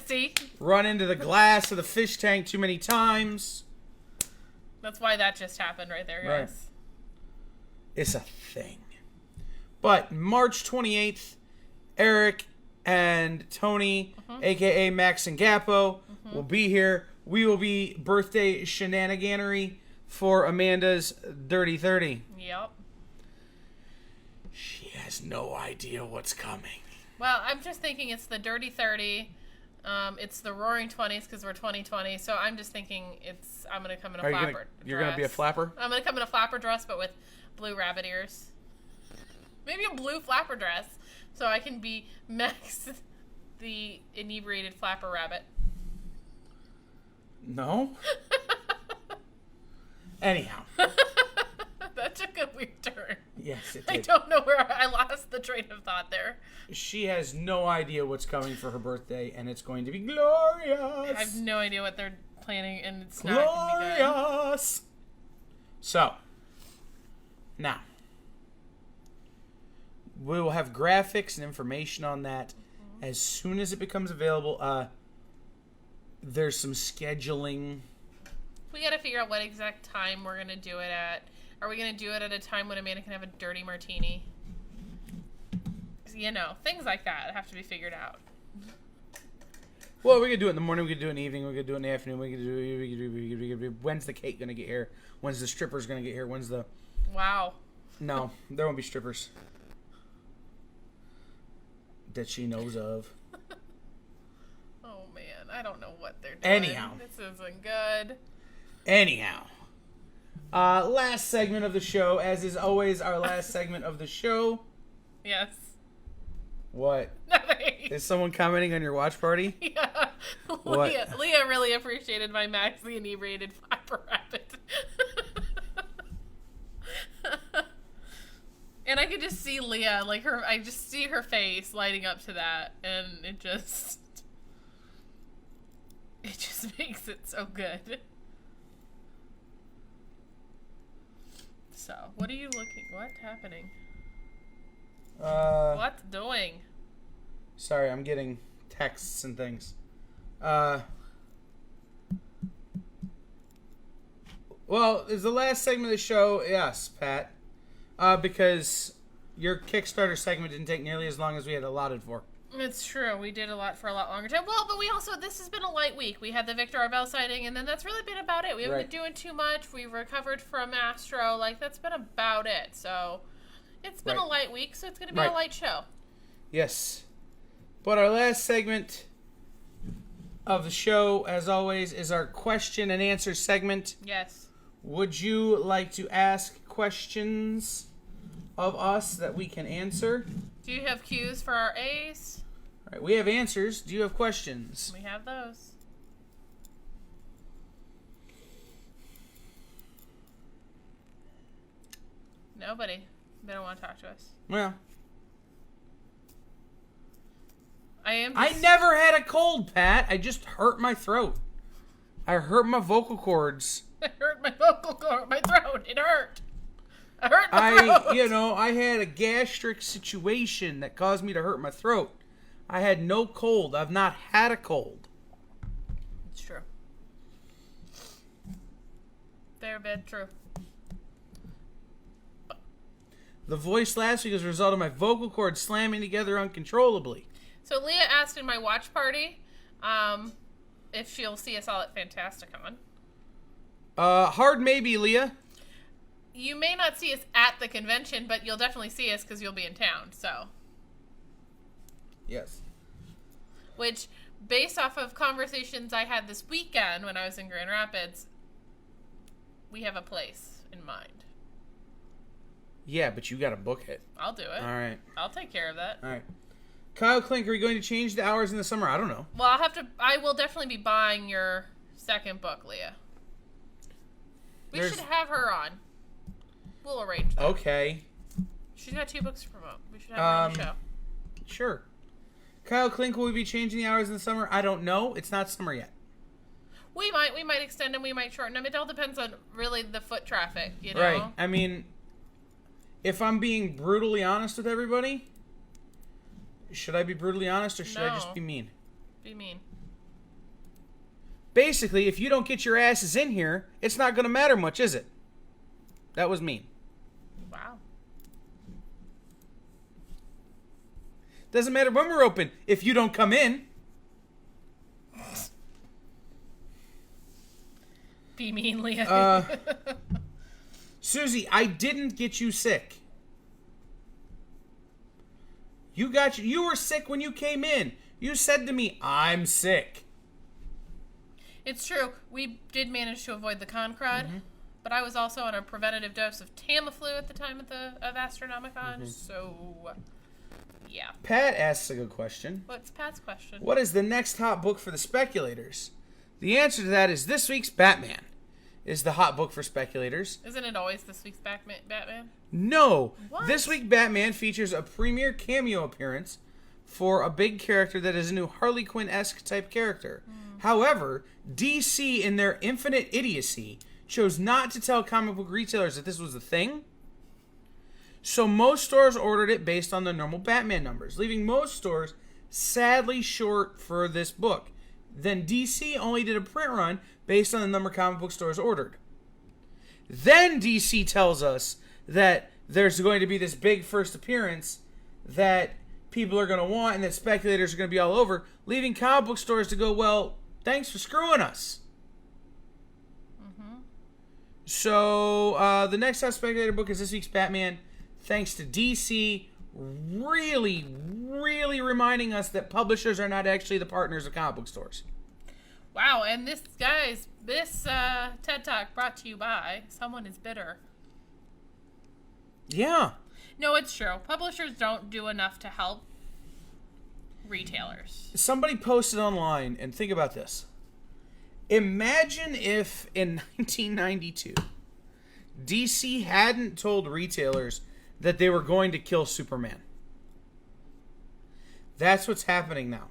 [SPEAKER 2] See?
[SPEAKER 1] Run into the glass of the fish tank too many times.
[SPEAKER 2] That's why that just happened right there, guys.
[SPEAKER 1] Right. It's a thing. But March 28th, Eric and Tony, a.k.a. Max and Gappo, will be here. We will be birthday shenaniganery for Amanda's Dirty 30.
[SPEAKER 2] Yep.
[SPEAKER 1] She has no idea what's coming.
[SPEAKER 2] Well, I'm just thinking it's the Dirty 30. It's the Roaring 20s because we're 2020. So I'm just thinking I'm going to come in a flapper dress.
[SPEAKER 1] You're going to be a flapper?
[SPEAKER 2] I'm going to come in a flapper dress, but with blue rabbit ears. Maybe a blue flapper dress. So I can be Max, the inebriated flapper rabbit.
[SPEAKER 1] No? Anyhow.
[SPEAKER 2] That took a weird turn.
[SPEAKER 1] Yes, it did.
[SPEAKER 2] I don't know where I lost the train of thought there.
[SPEAKER 1] She has no idea what's coming for her birthday, and it's going to be glorious.
[SPEAKER 2] I have no idea what they're planning, and it's not going to be good.
[SPEAKER 1] Glorious. So, now, we will have graphics and information on that as soon as it becomes available. There's some scheduling.
[SPEAKER 2] We got to figure out what exact time we're going to do it at. Are we going to do it at a time when Amanda can have a dirty martini? You know, things like that have to be figured out.
[SPEAKER 1] Well, we could do it in the morning. We could do it in the evening. We could do it in the afternoon. We could do when's the cake going to get here? When's the strippers going to get here? When's the...
[SPEAKER 2] Wow.
[SPEAKER 1] No, there won't be strippers. That she knows of.
[SPEAKER 2] Oh, man. I don't know what they're doing.
[SPEAKER 1] Anyhow.
[SPEAKER 2] This isn't good.
[SPEAKER 1] Anyhow. Last segment of the show, as is always our last segment of the show.
[SPEAKER 2] Yes.
[SPEAKER 1] What?
[SPEAKER 2] Nothing.
[SPEAKER 1] Is someone commenting on your watch party?
[SPEAKER 2] Yeah.
[SPEAKER 1] What?
[SPEAKER 2] Leah really appreciated my Max the inebriated flapper rabbit. And I could just see Leah, I just see her face lighting up to that, and it just makes it so good. So, what are you looking? What's happening? What's doing?
[SPEAKER 1] Sorry, I'm getting texts and things. Well, is the last segment of the show? Yes, Pat. Because your Kickstarter segment didn't take nearly as long as we had allotted for.
[SPEAKER 2] It's true. We did a lot for a lot longer time. Well, but this has been a light week. We had the Victor Arvell sighting, and then that's really been about it. We haven't been doing too much. We recovered from Astro. That's been about it. So, it's been a light week, so it's going to be a light show.
[SPEAKER 1] Yes. But our last segment of the show, as always, is our question and answer segment.
[SPEAKER 2] Yes.
[SPEAKER 1] Would you like to ask questions of us that we can answer?
[SPEAKER 2] Do you have cues for our A's?
[SPEAKER 1] All right, we have answers. Do you have questions?
[SPEAKER 2] We have those. Nobody. They don't want to talk to us.
[SPEAKER 1] Well,
[SPEAKER 2] I
[SPEAKER 1] never had a cold, Pat. I just hurt my throat. I hurt my vocal cords.
[SPEAKER 2] I hurt my vocal cord, my throat. It hurt. I hurt my throat.
[SPEAKER 1] I had a gastric situation that caused me to hurt my throat. I had no cold. I've not had a cold.
[SPEAKER 2] It's true. Very bad true.
[SPEAKER 1] The voice last week was a result of my vocal cords slamming together uncontrollably.
[SPEAKER 2] So Leah asked in my watch party if she'll see us all at Fantasticon.
[SPEAKER 1] Hard maybe, Leah.
[SPEAKER 2] You may not see us at the convention, but you'll definitely see us because you'll be in town, so.
[SPEAKER 1] Yes.
[SPEAKER 2] Which, based off of conversations I had this weekend when I was in Grand Rapids, we have a place in mind.
[SPEAKER 1] Yeah, but you gotta book it.
[SPEAKER 2] I'll do it.
[SPEAKER 1] All right.
[SPEAKER 2] I'll take care of that.
[SPEAKER 1] All right. Kyle Klink, are you going to change the hours in the summer? I don't know.
[SPEAKER 2] Well, I will definitely be buying your second book, Leah. We should have her on. We'll arrange that.
[SPEAKER 1] Okay.
[SPEAKER 2] She's got 2 books to promote. We should have her on the show.
[SPEAKER 1] Sure. Kyle Klink, will we be changing the hours in the summer? I don't know. It's not summer yet.
[SPEAKER 2] We might extend them. We might shorten them. It all depends on really the foot traffic, you know?
[SPEAKER 1] Right. I mean, if I'm being brutally honest with everybody, should I be brutally honest or should I just be mean?
[SPEAKER 2] Be mean.
[SPEAKER 1] Basically, if you don't get your asses in here, it's not going to matter much, is it? That was mean.
[SPEAKER 2] Wow.
[SPEAKER 1] Doesn't matter when we're open if you don't come in.
[SPEAKER 2] Be mean, Leah.
[SPEAKER 1] Susie, I didn't get you sick. You were sick when you came in. You said to me, I'm sick.
[SPEAKER 2] It's true. We did manage to avoid the con crud, but I was also on a preventative dose of Tamiflu at the time of Astronomicon, so yeah.
[SPEAKER 1] Pat asks a good question.
[SPEAKER 2] What's Pat's question?
[SPEAKER 1] What is the next hot book for the speculators? The answer to that is this week's Batman is the hot book for speculators.
[SPEAKER 2] Isn't it always this week's Batman?
[SPEAKER 1] No.
[SPEAKER 2] What?
[SPEAKER 1] This week Batman features a premiere cameo appearance for a big character that is a new Harley Quinn-esque type character. However, DC, in their infinite idiocy, chose not to tell comic book retailers that this was a thing. So most stores ordered it based on the normal Batman numbers, leaving most stores sadly short for this book. Then DC only did a print run based on the number comic book stores ordered. Then DC tells us that there's going to be this big first appearance that people are going to want and that speculators are going to be all over, leaving comic book stores to go, well, thanks for screwing us. So the next hot speculator book is this week's Batman, thanks to DC really, really reminding us that publishers are not actually the partners of comic book stores.
[SPEAKER 2] Wow, and this TED Talk brought to you by Someone is Bitter.
[SPEAKER 1] Yeah.
[SPEAKER 2] No, it's true. Publishers don't do enough to help retailers.
[SPEAKER 1] Somebody posted online, and think about this. Imagine if in 1992, DC hadn't told retailers that they were going to kill Superman. That's what's happening now.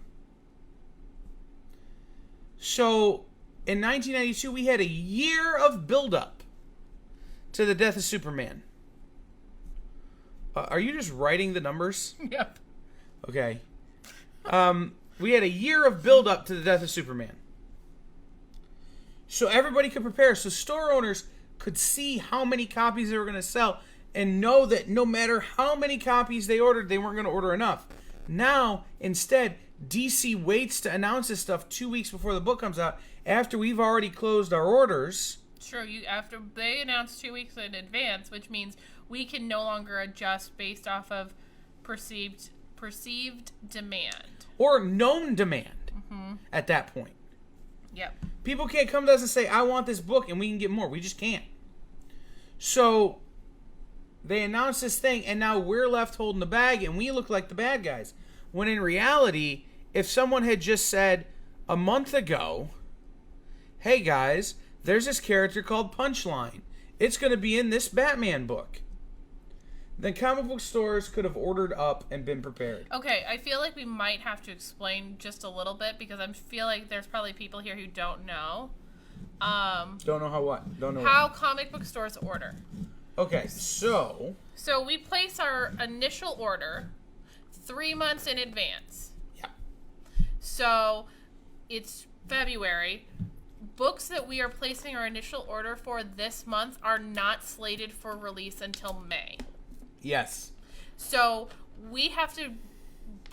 [SPEAKER 1] So, in 1992, we had a year of build-up to the death of Superman. Are you just writing the numbers?
[SPEAKER 2] Yep.
[SPEAKER 1] Okay. We had a year of build-up to the death of Superman. So everybody could prepare. So store owners could see how many copies they were going to sell and know that no matter how many copies they ordered, they weren't going to order enough. Now, instead, DC waits to announce this stuff 2 weeks before the book comes out, after we've already closed our orders.
[SPEAKER 2] Sure, after they announce 2 weeks in advance, which means we can no longer adjust based off of perceived demand.
[SPEAKER 1] Or known demand at that point.
[SPEAKER 2] Yep.
[SPEAKER 1] People can't come to us and say, I want this book, and we can get more. We just can't. So they announced this thing, and now we're left holding the bag, and we look like the bad guys. When in reality, if someone had just said a month ago, hey guys, there's this character called Punchline. It's going to be in this Batman book. then comic book stores could have ordered up and been prepared.
[SPEAKER 2] Okay, I feel like we might have to explain just a little bit because I feel like there's probably people here who don't know.
[SPEAKER 1] Don't know how what? Don't know
[SPEAKER 2] how
[SPEAKER 1] what?
[SPEAKER 2] comic book stores order.
[SPEAKER 1] Okay, so
[SPEAKER 2] we place our initial order 3 months in advance.
[SPEAKER 1] Yeah.
[SPEAKER 2] So it's February. Books that we are placing our initial order for this month are not slated for release until May.
[SPEAKER 1] Yes.
[SPEAKER 2] So we have to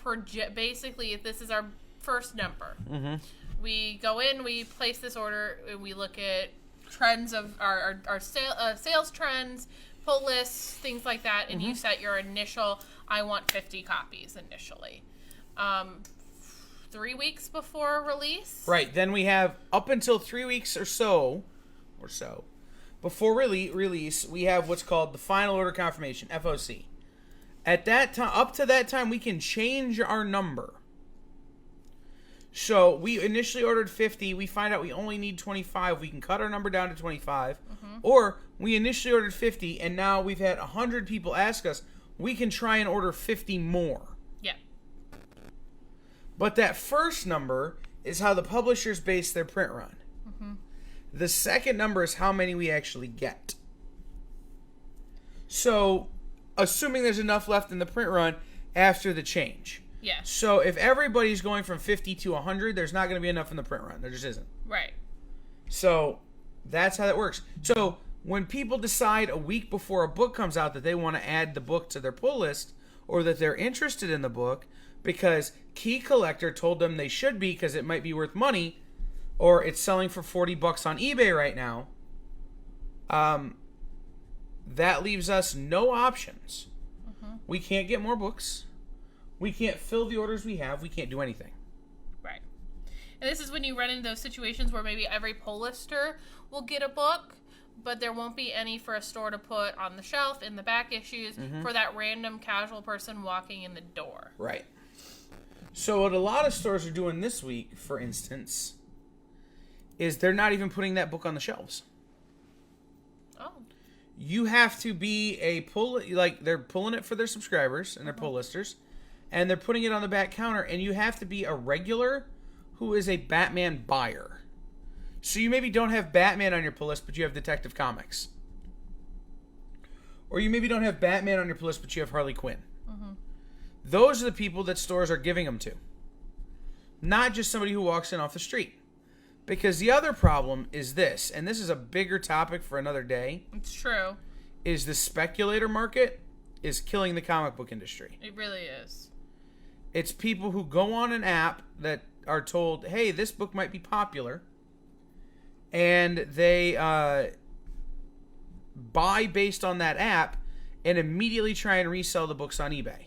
[SPEAKER 2] project, basically, if this is our first number. Mm-hmm. We go in, we place this order, and we look at trends of our sales trends, pull lists, things like that, and you set your initial, I want 50 copies initially. 3 weeks before release.
[SPEAKER 1] Right. Then we have up until 3 weeks or so before release, we have what's called the final order confirmation, FOC. At that time, up to that time, we can change our number. So we initially ordered 50. We find out we only need 25. We can cut our number down to 25. Or we initially ordered 50, and now we've had 100 people ask us. We can try and order 50 more.
[SPEAKER 2] Yeah.
[SPEAKER 1] But that first number is how the publishers base their print run. The second number is how many we actually get. So, assuming there's enough left in the print run after the change.
[SPEAKER 2] Yeah.
[SPEAKER 1] So, if everybody's going from 50 to 100, there's not going to be enough in the print run. There just isn't.
[SPEAKER 2] Right.
[SPEAKER 1] So, that's how that works. So, when people decide a week before a book comes out that they want to add the book to their pull list, or that they're interested in the book because Key Collector told them they should be because it might be worth money, or it's selling for $40 on eBay right now, that leaves us no options. We can't get more books. We can't fill the orders we have. We can't do anything.
[SPEAKER 2] Right. And this is when you run into those situations where maybe every pull lister will get a book, but there won't be any for a store to put on the shelf in the back issues for that random casual person walking in the door.
[SPEAKER 1] Right. So what a lot of stores are doing this week, for instance, is they're not even putting that book on the shelves.
[SPEAKER 2] Oh.
[SPEAKER 1] You have to be a pull, like they're pulling it for their subscribers and their pull listers, and they're putting it on the back counter, and you have to be a regular who is a Batman buyer. So you maybe don't have Batman on your pull list, but you have Detective Comics. Or you maybe don't have Batman on your pull list, but you have Harley Quinn. Those are the people that stores are giving them to. Not just somebody who walks in off the street. Because the other problem is this, and this is a bigger topic for another day.
[SPEAKER 2] It's true.
[SPEAKER 1] Is the speculator market is killing the comic book industry.
[SPEAKER 2] It really is.
[SPEAKER 1] It's people who go on an app that are told, hey, this book might be popular. And they buy based on that app and immediately try and resell the books on eBay.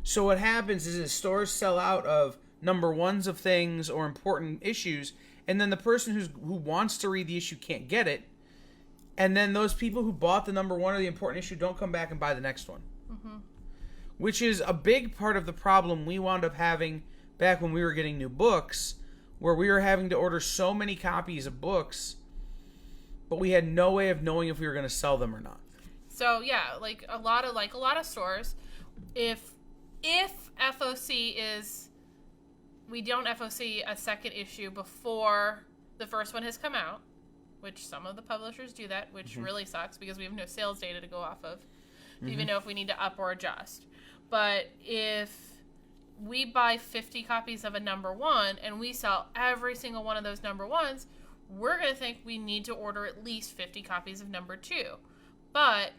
[SPEAKER 1] So what happens is stores sell out of number ones of things or important issues, and then the person who wants to read the issue can't get it, and then those people who bought the number one or the important issue don't come back and buy the next one. Which is a big part of the problem we wound up having back when we were getting new books, where we were having to order so many copies of books, but we had no way of knowing if we were going to sell them or not.
[SPEAKER 2] So yeah, like a lot of stores, if FOC is, we don't FOC a second issue before the first one has come out, which some of the publishers do that, which really sucks because we have no sales data to go off of to even know if we need to up or adjust. But if we buy 50 copies of a number one and we sell every single one of those number ones, we're going to think we need to order at least 50 copies of number two. But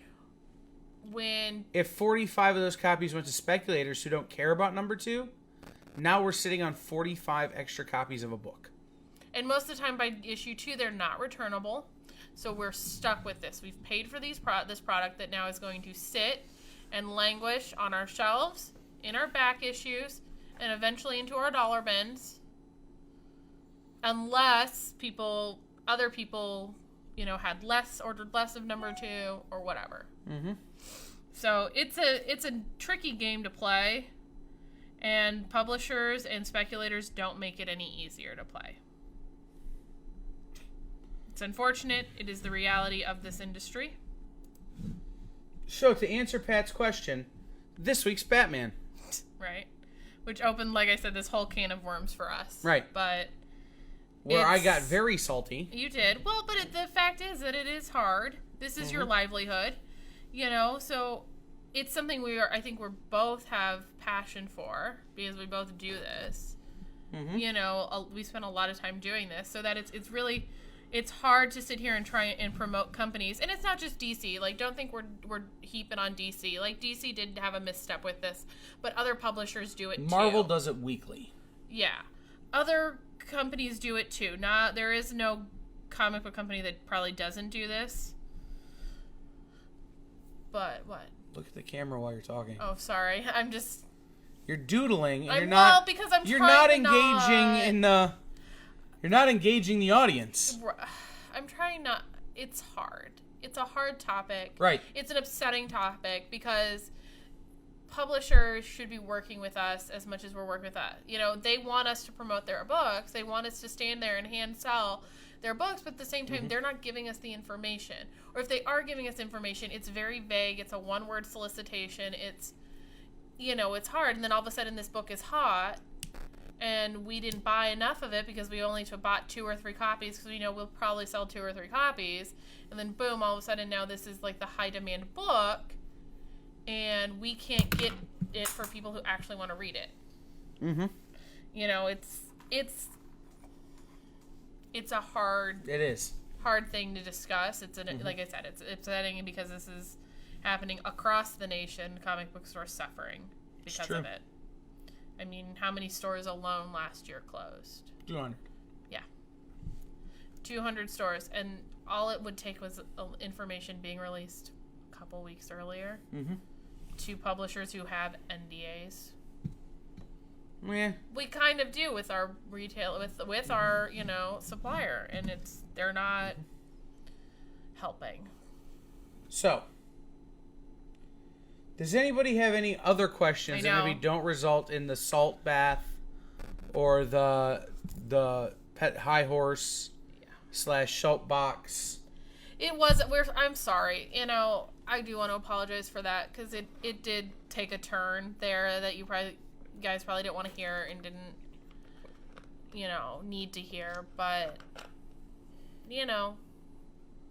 [SPEAKER 2] if 45 of those copies went to speculators who don't care about number two, now we're sitting on 45 extra copies of a book. And most of the time by issue 2, they're not returnable. So we're stuck with this. We've paid for this product that now is going to sit and languish on our shelves, in our back issues, and eventually into our dollar bins. Unless other people, had ordered less of number 2 or whatever. So it's a tricky game to play, and publishers and speculators don't make it any easier to play. It's unfortunate. It is the reality of this industry.
[SPEAKER 1] So, to answer Pat's question, this week's Batman.
[SPEAKER 2] Right. Which opened, like I said, this whole can of worms for us.
[SPEAKER 1] Right.
[SPEAKER 2] But...
[SPEAKER 1] Where I got very salty.
[SPEAKER 2] You did. Well, but the fact is that it is hard. This is your livelihood. You know, so it's something I think we both have passion for because we both do this. You know, we spend a lot of time doing this so that it's really... It's hard to sit here and try and promote companies. And it's not just DC. Like, don't think we're heaping on DC. Like, DC did have a misstep with this. But other publishers do it too.
[SPEAKER 1] Marvel does it weekly.
[SPEAKER 2] Yeah. Other companies do it too. There is no comic book company that probably doesn't do this. But what?
[SPEAKER 1] Look at the camera while you're talking.
[SPEAKER 2] Oh, sorry. I'm just...
[SPEAKER 1] You're doodling, and
[SPEAKER 2] you're not
[SPEAKER 1] engaging the audience.
[SPEAKER 2] I'm trying not... It's hard. It's a hard topic.
[SPEAKER 1] Right.
[SPEAKER 2] It's an upsetting topic because publishers should be working with us as much as we're working with us. You know, they want us to promote their books. They want us to stand there and hand sell their books, but at the same time, they're not giving us the information. Or if they are giving us information, it's very vague. It's a one-word solicitation. It's, you know, it's hard. And then all of a sudden this book is hot, and we didn't buy enough of it because we only bought 2 or 3 copies because we know we'll probably sell 2 or 3 copies. And then boom, all of a sudden now this is like the high-demand book, and we can't get it for people who actually want to read it. You know, it's a hard thing to discuss. It's like I said, it's upsetting because this is happening across the nation. Comic book stores suffering because of it. I mean, how many stores alone last year closed?
[SPEAKER 1] 200.
[SPEAKER 2] Yeah, 200 stores, and all it would take was information being released a couple weeks earlier to publishers who have NDAs.
[SPEAKER 1] Yeah.
[SPEAKER 2] We kind of do with our retail, with our, you know, supplier, and they're not helping.
[SPEAKER 1] So, does anybody have any other questions that maybe don't result in the salt bath or the pet high horse / salt box?
[SPEAKER 2] I'm sorry. You know, I do want to apologize for that because it did take a turn there that you guys probably didn't want to hear and didn't, you know, need to hear. But, you know,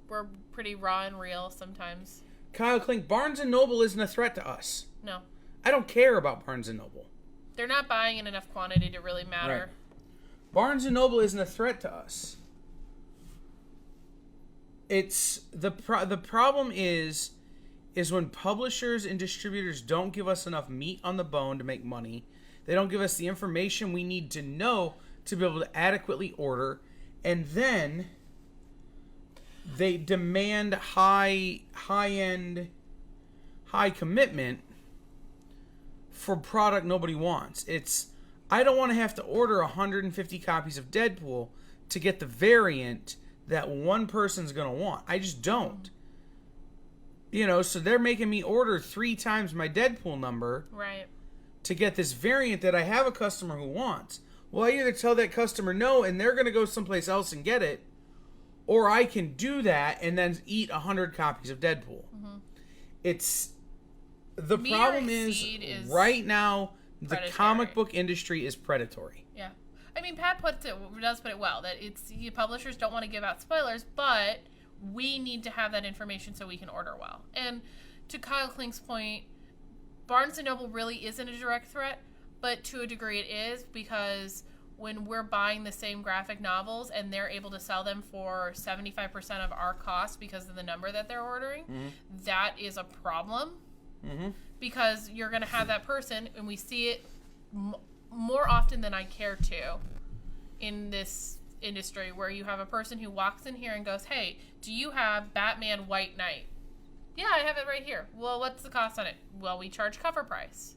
[SPEAKER 2] we're pretty raw and real sometimes.
[SPEAKER 1] Kyle Klink, Barnes & Noble isn't a threat to us.
[SPEAKER 2] No.
[SPEAKER 1] I don't care about Barnes & Noble.
[SPEAKER 2] They're not buying in enough quantity to really matter.
[SPEAKER 1] Right. Barnes & Noble isn't a threat to us. It's the problem is when publishers and distributors don't give us enough meat on the bone to make money. They don't give us the information we need to know to be able to adequately order, and then they demand high-end, high commitment for product nobody wants. I don't want to have to order 150 copies of Deadpool to get the variant that one person's going to want. I just don't. You know, so they're making me order 3 times my Deadpool number.
[SPEAKER 2] Right.
[SPEAKER 1] To get this variant that I have a customer who wants. Well, I either tell that customer no and they're going to go someplace else and get it, or I can do that and then eat 100 copies of Deadpool. It's... The problem is right now, the comic book industry is predatory.
[SPEAKER 2] Yeah. I mean, Pat does put it well, that publishers don't want to give out spoilers, but we need to have that information so we can order well. And to Kyle Klink's point, Barnes & Noble really isn't a direct threat, but to a degree it is, because when we're buying the same graphic novels and they're able to sell them for 75% of our cost because of the number that they're ordering, that is a problem. Because you're going to have that person, and we see it more often than I care to in this industry, where you have a person who walks in here and goes, hey, do you have Batman White Knight? Yeah, I have it right here. Well, what's the cost on it? Well, we charge cover price.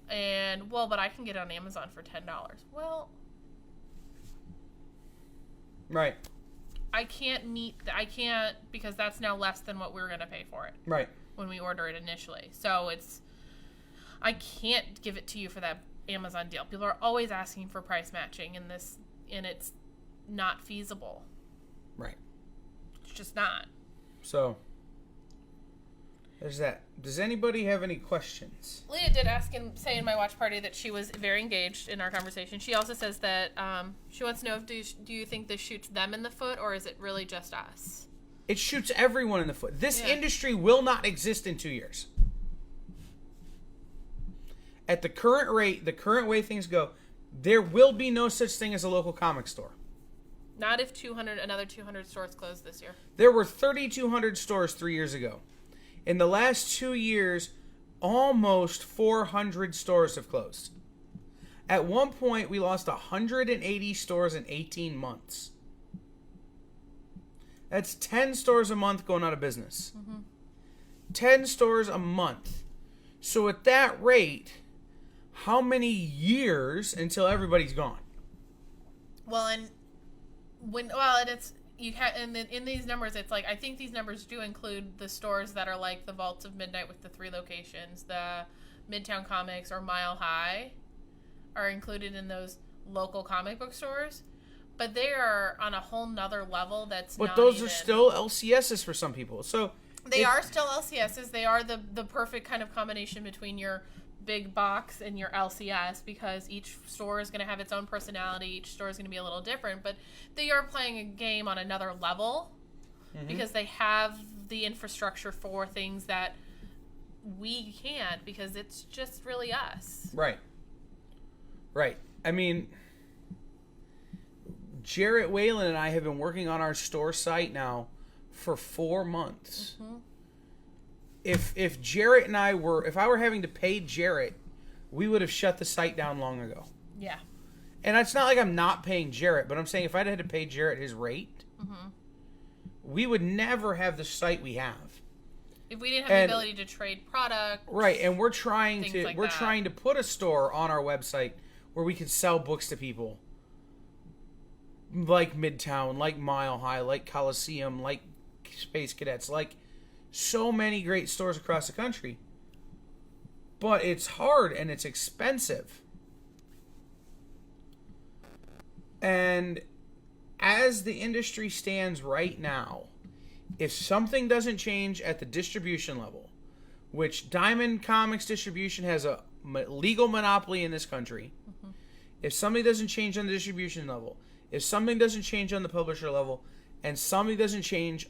[SPEAKER 2] And, well, but I can get it on Amazon for $10. Well,
[SPEAKER 1] right.
[SPEAKER 2] I can't because that's now less than what we're going to pay for it.
[SPEAKER 1] Right.
[SPEAKER 2] When we order it initially. So I can't give it to you for that Amazon deal. People are always asking for price matching and it's not feasible.
[SPEAKER 1] Right.
[SPEAKER 2] It's just not.
[SPEAKER 1] So There's that. Does anybody have any questions?
[SPEAKER 2] Leah did say in my watch party that she was very engaged in our conversation. She also says that she wants to know if do you think this shoots them in the foot, or is it really just us?
[SPEAKER 1] It shoots everyone in the foot. This industry will not exist in 2 years. At the current rate, the current way things go, there will be no such thing as a local comic store.
[SPEAKER 2] Not if another 200 stores close this year.
[SPEAKER 1] There were 3,200 stores 3 years ago. In the last 2 years, almost 400 stores have closed. At one point, we lost 180 stores in 18 months. That's 10 stores a month going out of business. 10 stores a month. So at that rate, how many years until everybody's gone?
[SPEAKER 2] Well, and it's you in these numbers, it's like I think these numbers do include the stores that are like the Vaults of Midnight with the 3 locations, the Midtown Comics or Mile High are included in those local comic book stores, but they are on a whole nother level. But
[SPEAKER 1] those are still LCSs for some people. So
[SPEAKER 2] they are still LCSs. They are the perfect kind of combination between your big box and your LCS, because each store is going to have its own personality. Each store is going to be a little different, but they are playing a game on another level because they have the infrastructure for things that we can't, because it's just really us.
[SPEAKER 1] Right. I mean, Jarrett Whalen and I have been working on our store site now for 4 months. If Jarrett and I if I were having to pay Jarrett, we would have shut the site down long ago.
[SPEAKER 2] Yeah.
[SPEAKER 1] And it's not like I'm not paying Jarrett, but I'm saying if I'd had to pay Jarrett his rate, we would never have the site we have.
[SPEAKER 2] If we didn't have the ability to trade product.
[SPEAKER 1] Right, and we're trying to put a store on our website where we can sell books to people. Like Midtown, like Mile High, like Coliseum, like Space Cadets, like so many great stores across the country. But it's hard and it's expensive. And as the industry stands right now, if something doesn't change at the distribution level, which Diamond Comics distribution has a legal monopoly in this country, if something doesn't change on the distribution level, if something doesn't change on the publisher level, and something doesn't change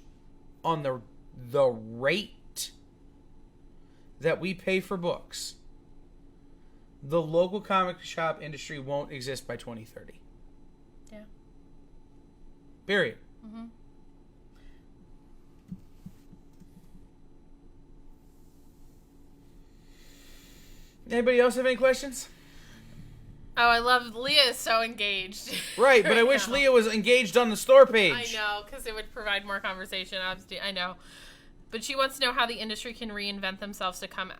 [SPEAKER 1] on the rate that we pay for books, the local comic shop industry won't exist by 2030.
[SPEAKER 2] Yeah.
[SPEAKER 1] Period. Anybody else have any questions?
[SPEAKER 2] Oh, I love Leah is so engaged.
[SPEAKER 1] Right, but I wish Leah was engaged on the store page.
[SPEAKER 2] I know, because it would provide more conversation. I know. But she wants to know how the industry can reinvent themselves to come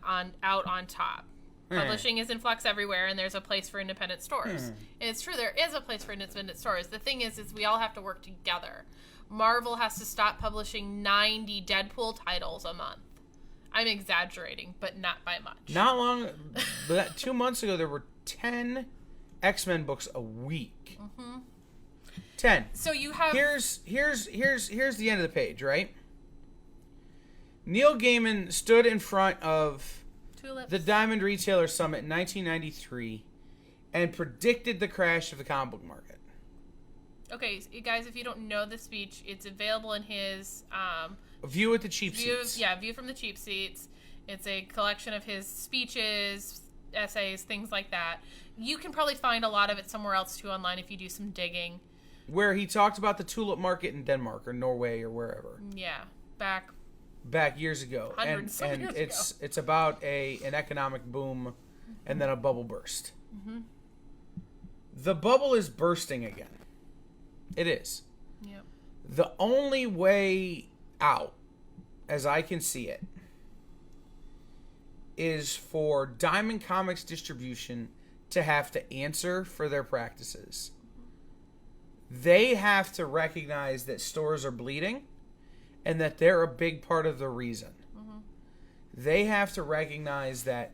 [SPEAKER 2] out on top. Publishing is in flux everywhere, and there's a place for independent stores. And it's true, there is a place for independent stores. The thing is we all have to work together. Marvel has to stop publishing 90 Deadpool titles a month. I'm exaggerating, but not by much.
[SPEAKER 1] Not long, but 2 months ago, there were 10 X-Men books a week. 10.
[SPEAKER 2] So you have...
[SPEAKER 1] Here's the end of the page, right? Neil Gaiman stood in front of the Diamond Retailer Summit in 1993 and predicted the crash of the comic book market.
[SPEAKER 2] Okay, guys, if you don't know the speech, it's available in his...
[SPEAKER 1] View with the Cheap Seats.
[SPEAKER 2] Yeah, View from the Cheap Seats. It's a collection of his speeches, essays, things like that. You can probably find a lot of it somewhere else, too, online if you do some digging.
[SPEAKER 1] Where he talked about the tulip market in Denmark or Norway or wherever.
[SPEAKER 2] Yeah, back
[SPEAKER 1] years ago.
[SPEAKER 2] Hundreds of years ago.
[SPEAKER 1] It's about an economic boom and then a bubble burst. The bubble is bursting again. It is.
[SPEAKER 2] Yep.
[SPEAKER 1] The only way out, as I can see it, is for Diamond Comics distribution to have to answer for their practices. They have to recognize that stores are bleeding and that they're a big part of the reason. They have to recognize that,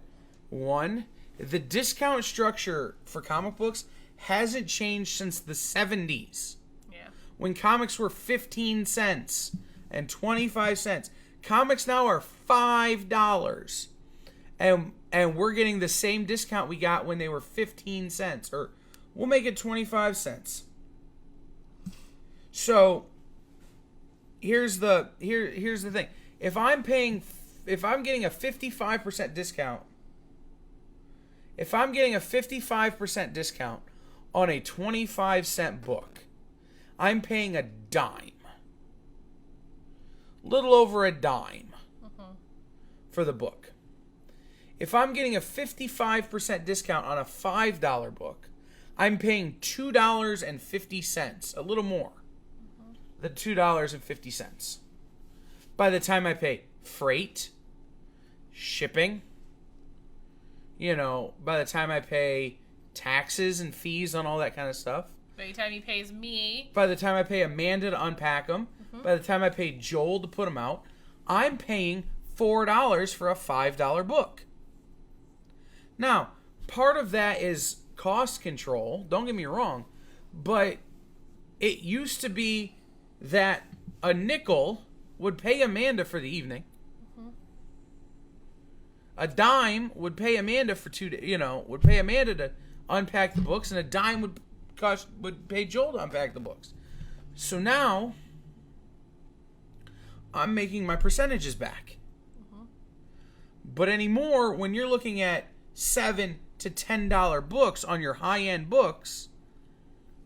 [SPEAKER 1] one, the discount structure for comic books hasn't changed since the 70s.
[SPEAKER 2] Yeah.
[SPEAKER 1] When comics were 15 cents and 25 cents. Comics now are $5. And we're getting the same discount we got when they were 15 cents. Or we'll make it 25 cents. So here's the thing. If I'm getting a 55% discount, on a 25-cent book, I'm paying a dime. Little over a dime for the book. If I'm getting a 55% discount on a $5 book, I'm paying $2.50, a little more than $2.50. By the time I pay freight, shipping, by the time I pay taxes and fees on all that kind of stuff.
[SPEAKER 2] By the time he pays me.
[SPEAKER 1] By the time I pay Amanda to unpack them. By the time I pay Joel to put them out, I'm paying $4 for a $5 book. Now, part of that is cost control. Don't get me wrong. But it used to be that a nickel would pay Amanda for the evening. A dime would pay Amanda for would pay Amanda to unpack the books, and a dime would pay Joel to unpack the books. So now I'm making my percentages back. But anymore, when you're looking at $7 to $10 books on your high-end books,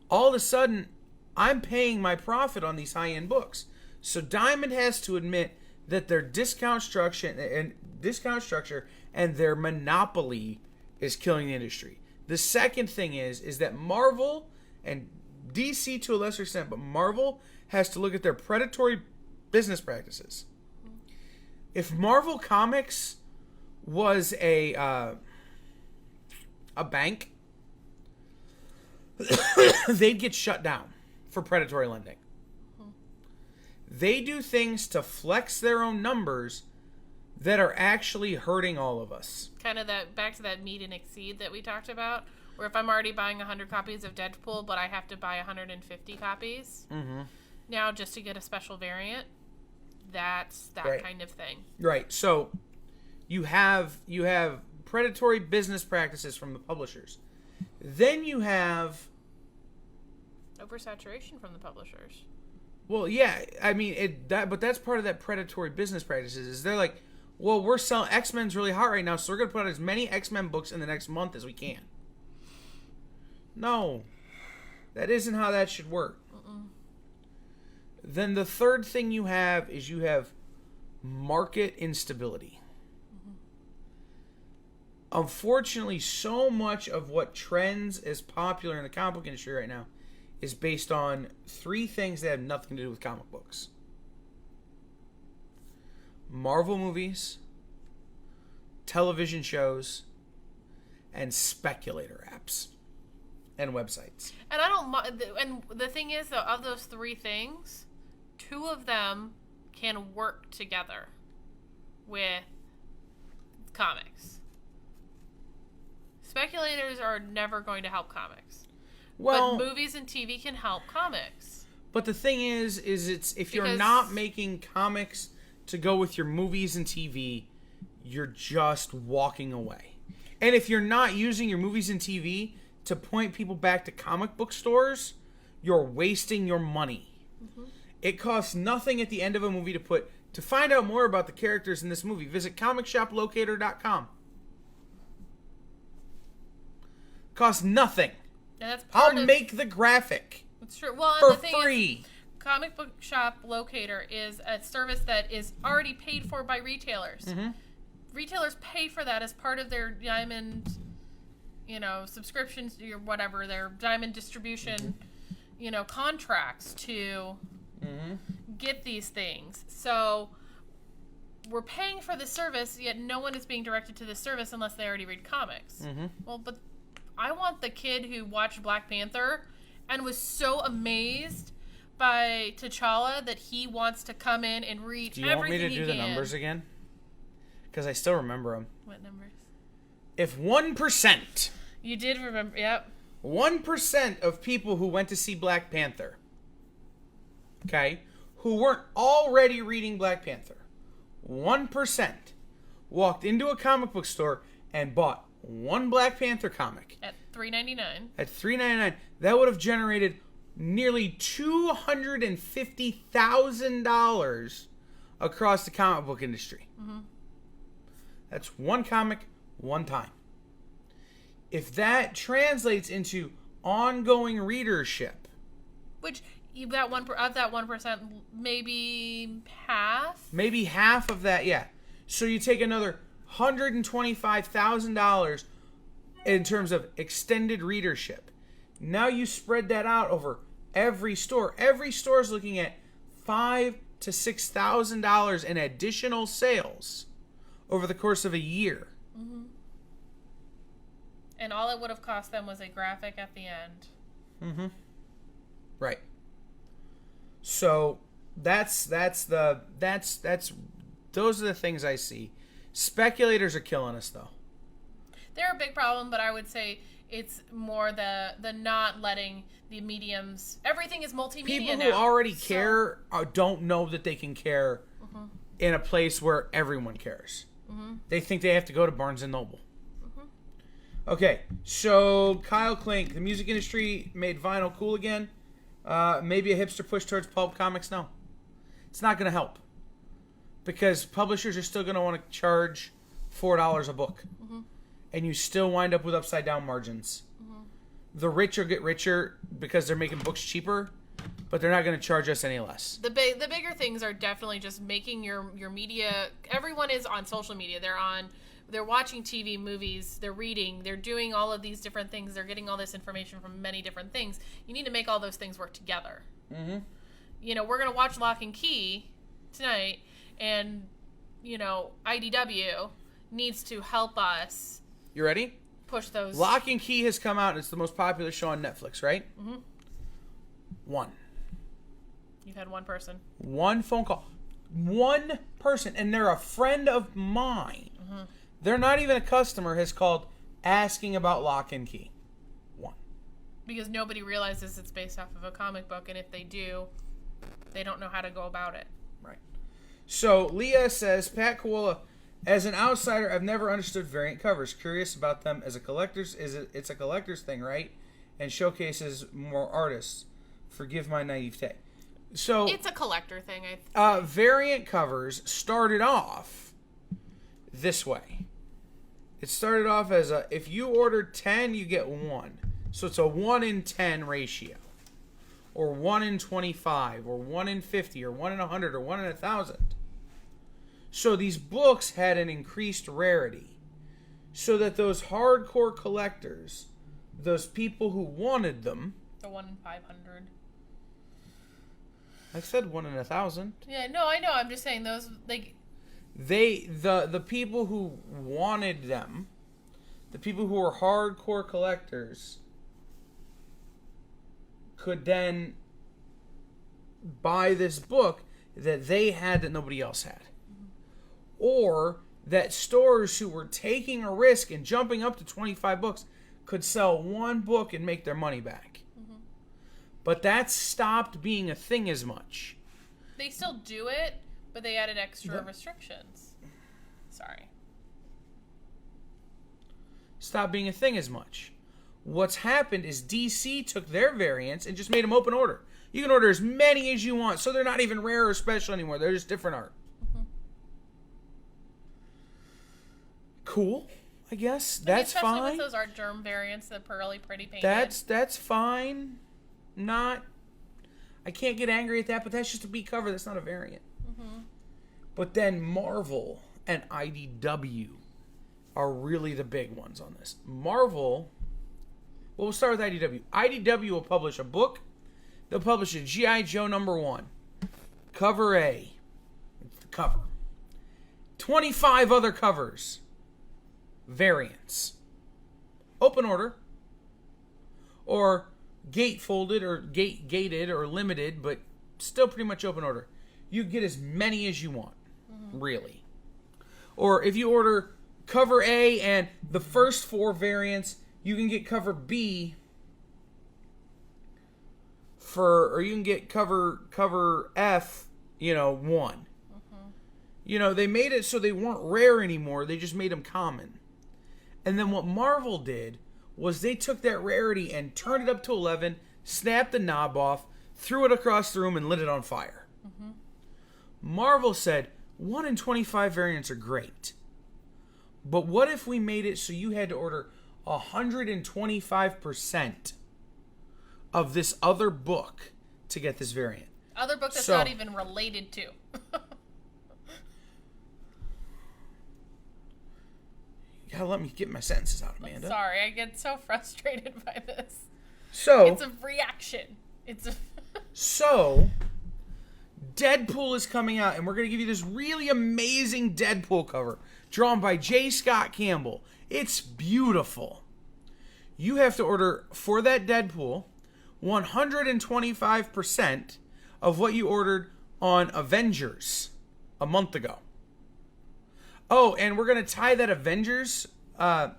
[SPEAKER 1] all of a sudden I'm paying my profit on these high-end books. So Diamond has to admit that their discount structure and their monopoly is killing the industry. The second thing is that Marvel and DC to a lesser extent, but Marvel has to look at their predatory business practices. If Marvel Comics was a bank, they'd get shut down for predatory lending. They do things to flex their own numbers that are actually hurting all of us.
[SPEAKER 2] Kind of that back to that meet and exceed that we talked about, where if I'm already buying 100 copies of Deadpool, but I have to buy 150 copies now just to get a special variant, that's that
[SPEAKER 1] right.
[SPEAKER 2] kind of thing.
[SPEAKER 1] Right. So you have predatory business practices from the publishers. Then you have
[SPEAKER 2] oversaturation from the publishers.
[SPEAKER 1] Well, yeah, I mean but that's part of that predatory business practices. Is they're like, well, we're selling X-Men's really hot right now, so we're gonna put out as many X-Men books in the next month as we can. No, that isn't how that should work. Then the third thing you have is market instability. Unfortunately, so much of what trends is popular in the comic book industry right now is based on three things that have nothing to do with comic books. Marvel movies, television shows, and speculator apps and websites.
[SPEAKER 2] And I don't and the thing is though, of those three things, two of them can work together with comics. Speculators are never going to help comics.
[SPEAKER 1] Well,
[SPEAKER 2] but movies and TV can help comics.
[SPEAKER 1] But the thing is it's if you're not making comics to go with your movies and TV, you're just walking away. And if you're not using your movies and TV to point people back to comic book stores, you're wasting your money. It costs nothing at the end of a movie to find out more about the characters in this movie. Visit comicshoplocator.com. Costs nothing.
[SPEAKER 2] And that's
[SPEAKER 1] I'll make the graphic.
[SPEAKER 2] That's true. Well,
[SPEAKER 1] for
[SPEAKER 2] and the thing
[SPEAKER 1] free.
[SPEAKER 2] Is, Comic Book Shop Locator is a service that is already paid for by retailers. Retailers pay for that as part of their Diamond, subscriptions or whatever, their Diamond distribution, contracts to get these things. So we're paying for the service, yet no one is being directed to this service unless they already read comics. Well, but I want the kid who watched Black Panther and was so amazed by T'Challa that he wants to come in and read everything he can. Do you want me to do the
[SPEAKER 1] numbers again? Because I still remember them.
[SPEAKER 2] What numbers?
[SPEAKER 1] If 1%...
[SPEAKER 2] You did remember, yep.
[SPEAKER 1] 1% of people who went to see Black Panther, okay, who weren't already reading Black Panther, 1% walked into a comic book store and bought one Black Panther comic
[SPEAKER 2] at $3.99.
[SPEAKER 1] At $3.99, that would have generated nearly $250,000 across the comic book industry. Mm-hmm. That's one comic, one time. If that translates into ongoing readership,
[SPEAKER 2] which of that 1%, maybe half.
[SPEAKER 1] Maybe half of that, yeah. So you take another $125,000 in terms of extended readership. Now you spread that out over every store. Every store is looking at $5,000 to $6,000 in additional sales over the course of a year.
[SPEAKER 2] Mm-hmm. And all it would have cost them was a graphic at the end.
[SPEAKER 1] Mm-hmm. Right. So those are the things I see. Speculators are killing us, though.
[SPEAKER 2] They're a big problem, but I would say it's more the not letting the mediums. Everything is multimedia
[SPEAKER 1] People
[SPEAKER 2] now.
[SPEAKER 1] who already care don't know that they can care in a place where everyone cares. Mm-hmm. They think they have to go to Barnes and Noble. Mm-hmm. Okay, so Kyle Klink, the music industry made vinyl cool again. Maybe a hipster push towards pulp comics? No. It's not going to help. Because publishers are still going to want to charge $4 a book. Mm-hmm. And you still wind up with upside down margins. Mm-hmm. The rich will get richer because they're making books cheaper, but they're not going to charge us any less.
[SPEAKER 2] The bigger things are definitely just making your media. Everyone is on social media. They're watching TV, movies, they're reading, they're doing all of these different things. They're getting all this information from many different things. You need to make all those things work together. Mm-hmm. We're going to watch Lock and Key tonight, and, IDW needs to help us.
[SPEAKER 1] You ready?
[SPEAKER 2] Push those.
[SPEAKER 1] Lock and Key has come out. It's the most popular show on Netflix, right? Mm-hmm. One.
[SPEAKER 2] You've had one person.
[SPEAKER 1] One phone call. One person, and they're a friend of mine. Mm-hmm. They're not even a customer, has called asking about Lock and Key. One.
[SPEAKER 2] Because nobody realizes it's based off of a comic book, and if they do, they don't know how to go about it.
[SPEAKER 1] Right. So, Leah says, Pat Koala, as an outsider, I've never understood variant covers. Curious about them as a collector's. It's a collector's thing, right? And showcases more artists. Forgive my naivete. So
[SPEAKER 2] it's a collector thing, I think.
[SPEAKER 1] Variant covers started off this way. It started off as if you order 10, you get 1. So it's a 1 in 10 ratio. Or 1 in 25, or 1 in 50, or 1 in 100, or 1 in 1,000. So these books had an increased rarity. So that those hardcore collectors, those people who wanted them...
[SPEAKER 2] The 1 in 500.
[SPEAKER 1] I said 1 in 1,000.
[SPEAKER 2] Yeah, no, I know. I'm just saying those, like...
[SPEAKER 1] The people who wanted them, the people who were hardcore collectors, could then buy this book that they had that nobody else had. Mm-hmm. Or that stores who were taking a risk and jumping up to 25 books could sell one book and make their money back. Mm-hmm. But that stopped being a thing as much.
[SPEAKER 2] They still do it, but they added extra restrictions. Sorry.
[SPEAKER 1] Stop being a thing as much. What's happened is DC took their variants and just made them open order. You can order as many as you want, so they're not even rare or special anymore. They're just different art. Mm-hmm. Cool, I guess. That's
[SPEAKER 2] especially
[SPEAKER 1] fine.
[SPEAKER 2] Especially with those art germ variants, the pearly pretty painted.
[SPEAKER 1] That's fine. I can't get angry at that, but that's just a B cover. That's not a variant. Mm-hmm. But then Marvel and IDW are really the big ones on this. Marvel... Well, we'll start with IDW. IDW will publish a book. They'll publish a G.I. Joe #1. Cover A. It's the cover. 25 other covers. Variants. Open order. Or gatefolded or gated or limited, but still pretty much open order. You get as many as you want. Mm-hmm. Really. Or if you order cover A and the first 4 variants... You can get cover B or you can get cover F, 1. Mm-hmm. You know, they made it so they weren't rare anymore. They just made them common. And then what Marvel did was they took that rarity and turned it up to 11, snapped the knob off, threw it across the room, and lit it on fire. Mm-hmm. Marvel said, 1 in 25 variants are great. But what if we made it so you had to order 125% of this other book to get this variant?
[SPEAKER 2] Other book that's not even related to.
[SPEAKER 1] You gotta let me get my sentences out, Amanda.
[SPEAKER 2] I'm sorry, I get so frustrated by this.
[SPEAKER 1] So
[SPEAKER 2] it's a reaction.
[SPEAKER 1] So Deadpool is coming out, and we're gonna give you this really amazing Deadpool cover drawn by J. Scott Campbell. It's beautiful. You have to order for that Deadpool 125% of what you ordered on Avengers a month ago. Oh, and we're going to tie that Avengers. We're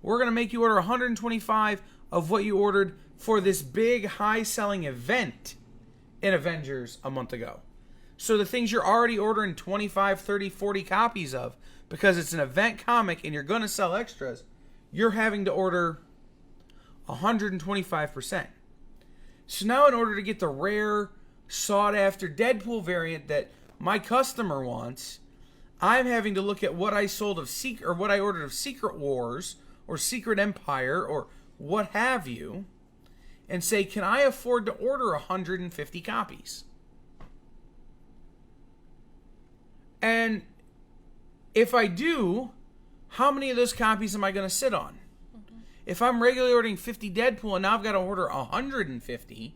[SPEAKER 1] going to make you order 125 of what you ordered for this big high-selling event in Avengers a month ago. So the things you're already ordering 25, 30, 40 copies of, because it's an event comic and you're going to sell extras, you're having to order 125%. So now in order to get the rare, sought-after Deadpool variant that my customer wants, I'm having to look at what I sold of what I ordered of Secret Wars or Secret Empire or what have you, and say, can I afford to order 150 copies? And if I do, how many of those copies am I going to sit on? Mm-hmm. If I'm regularly ordering 50 Deadpool and now I've got to order 150,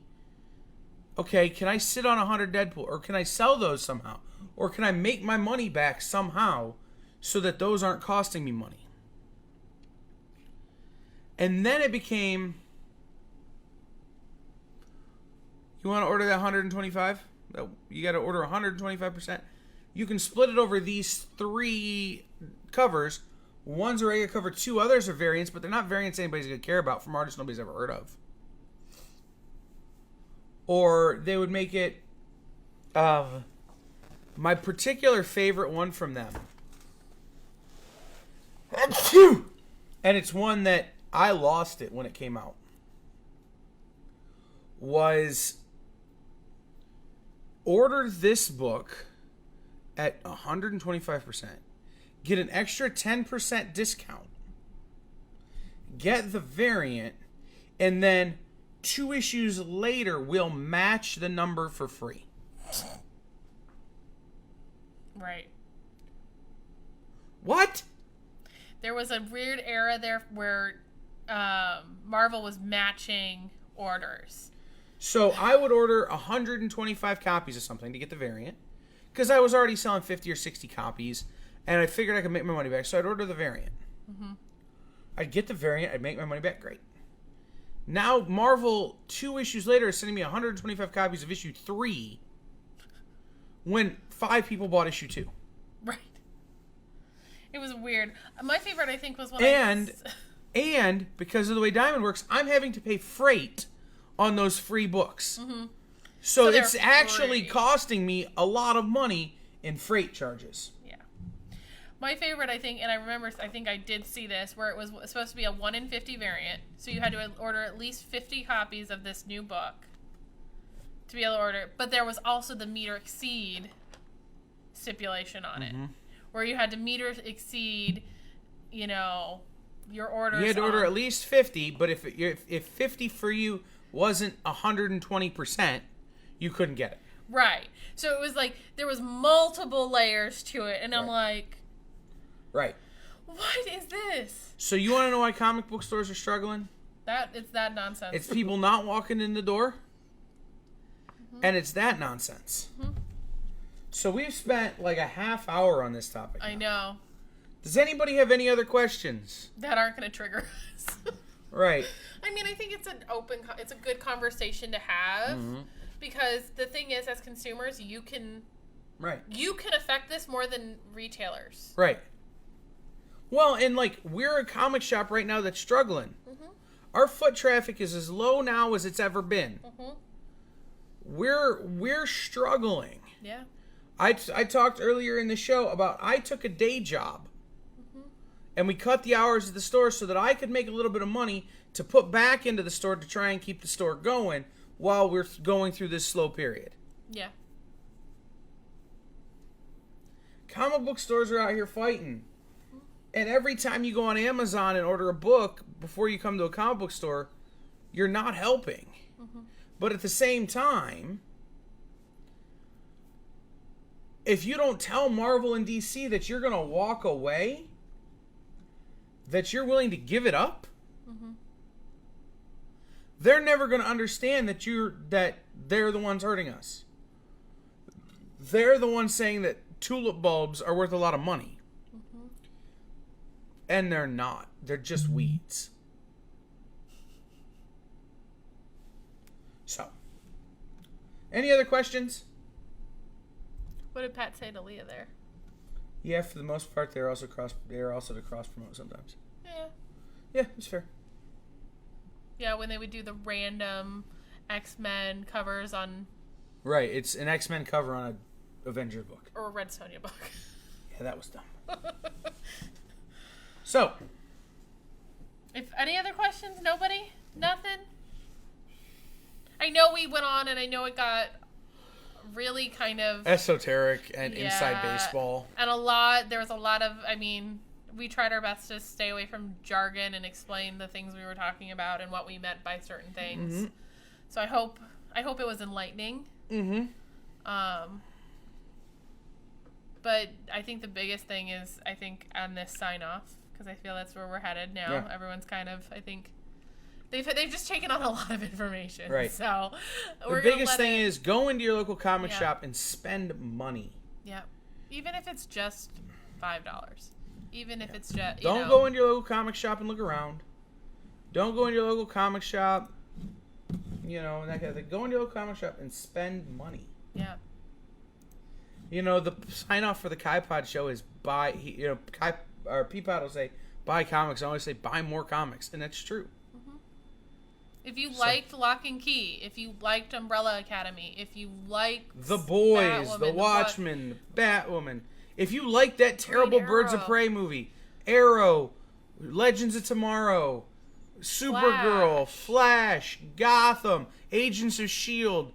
[SPEAKER 1] okay, can I sit on 100 Deadpool, or can I sell those somehow? Or can I make my money back somehow so that those aren't costing me money? And then it became, you want to order that 125? You got to order 125%. You can split it over these 3 covers. One's a regular cover, 2 others are variants, but they're not variants anybody's going to care about from artists nobody's ever heard of. Or they would make it... my particular favorite one from them, and it's one that I lost it when it came out, was order this book at 125%, get an extra 10% discount, get the variant, and then 2 issues later we'll match the number for free.
[SPEAKER 2] Right.
[SPEAKER 1] What?
[SPEAKER 2] There was a weird era there where Marvel was matching orders.
[SPEAKER 1] So I would order 125 copies of something to get the variant, because I was already selling 50 or 60 copies, and I figured I could make my money back, so I'd order the variant. Mm-hmm. I'd get the variant, I'd make my money back, great. Now Marvel, 2 issues later, is sending me 125 copies of issue 3, when 5 people bought issue 2.
[SPEAKER 2] Right. It was weird. My favorite, I think, was when
[SPEAKER 1] And because of the way Diamond works, I'm having to pay freight on those free books. Mm-hmm. So it's actually costing me a lot of money in freight charges.
[SPEAKER 2] Yeah. My favorite, I think, and I remember, I think I did see this, where it was supposed to be a 1 in 50 variant. So you had to order at least 50 copies of this new book to be able to order it. But there was also the meter exceed stipulation on it, where you had to meter exceed, your orders.
[SPEAKER 1] You had to order at least 50, but if 50 for you wasn't 120%, you couldn't get it.
[SPEAKER 2] Right. So it was like there was multiple layers to it, and I'm like,
[SPEAKER 1] right.
[SPEAKER 2] What is this?
[SPEAKER 1] So you want to know why comic book stores are struggling?
[SPEAKER 2] It's that nonsense.
[SPEAKER 1] It's people not walking in the door, and it's that nonsense. Mm-hmm. So we've spent like a half hour on this topic.
[SPEAKER 2] I know.
[SPEAKER 1] Does anybody have any other questions
[SPEAKER 2] that aren't going to trigger us?
[SPEAKER 1] Right.
[SPEAKER 2] I mean, I think it's it's a good conversation to have, because the thing is, as consumers, you can affect this more than retailers.
[SPEAKER 1] Right. Well, and we're a comic shop right now that's struggling. Mm-hmm. Our foot traffic is as low now as it's ever been. Mm-hmm. We're struggling.
[SPEAKER 2] Yeah.
[SPEAKER 1] I talked earlier in the show about I took a day job. And we cut the hours at the store so that I could make a little bit of money to put back into the store to try and keep the store going while we're going through this slow period.
[SPEAKER 2] Yeah.
[SPEAKER 1] Comic book stores are out here fighting. And every time you go on Amazon and order a book before you come to a comic book store, you're not helping. Mm-hmm. But at the same time, if you don't tell Marvel and DC that you're going to walk away, that you're willing to give it up, mm-hmm. they're never going to understand that they're the ones hurting us. They're the ones saying that tulip bulbs are worth a lot of money. Mm-hmm. And they're not. They're just weeds. So, any other questions?
[SPEAKER 2] What did Pat say to Leah there?
[SPEAKER 1] Yeah, for the most part, they're also to cross promote sometimes.
[SPEAKER 2] Yeah.
[SPEAKER 1] Yeah, it's fair.
[SPEAKER 2] Yeah, when they would do the random X-Men covers on.
[SPEAKER 1] Right, it's an X-Men cover on a Avengers book.
[SPEAKER 2] Or a Red Sonja book.
[SPEAKER 1] Yeah, that was dumb. So.
[SPEAKER 2] If any other questions? Nobody? Nothing? I know we went on and I know it got really kind of
[SPEAKER 1] esoteric and inside baseball.
[SPEAKER 2] And there was a lot of, we tried our best to stay away from jargon and explain the things we were talking about and what we meant by certain things. Mm-hmm. So I hope it was enlightening. Mm-hmm. But I think the biggest thing is, on this sign off, because I feel that's where we're headed now. Yeah. Everyone's kind of, they've just taken on a lot of information.
[SPEAKER 1] Right.
[SPEAKER 2] So
[SPEAKER 1] the biggest thing is go into your local comic shop and spend money.
[SPEAKER 2] Yeah. Even if it's just $5. Even if it's just,
[SPEAKER 1] Don't go into your local comic shop and look around. Don't go into your local comic shop, and that kind of thing. Go into your local comic shop and spend money.
[SPEAKER 2] Yeah.
[SPEAKER 1] The sign off for the Kai Pod show is buy, Peapod will say buy comics. I always say buy more comics. And that's true.
[SPEAKER 2] If you liked Lock and Key, if you liked Umbrella Academy, if you liked
[SPEAKER 1] The Boys, Batwoman, The Watchmen, Batwoman, if you liked that terrible Birds of Prey movie, Arrow, Legends of Tomorrow, Supergirl, Flash, Gotham, Agents of S.H.I.E.L.D.,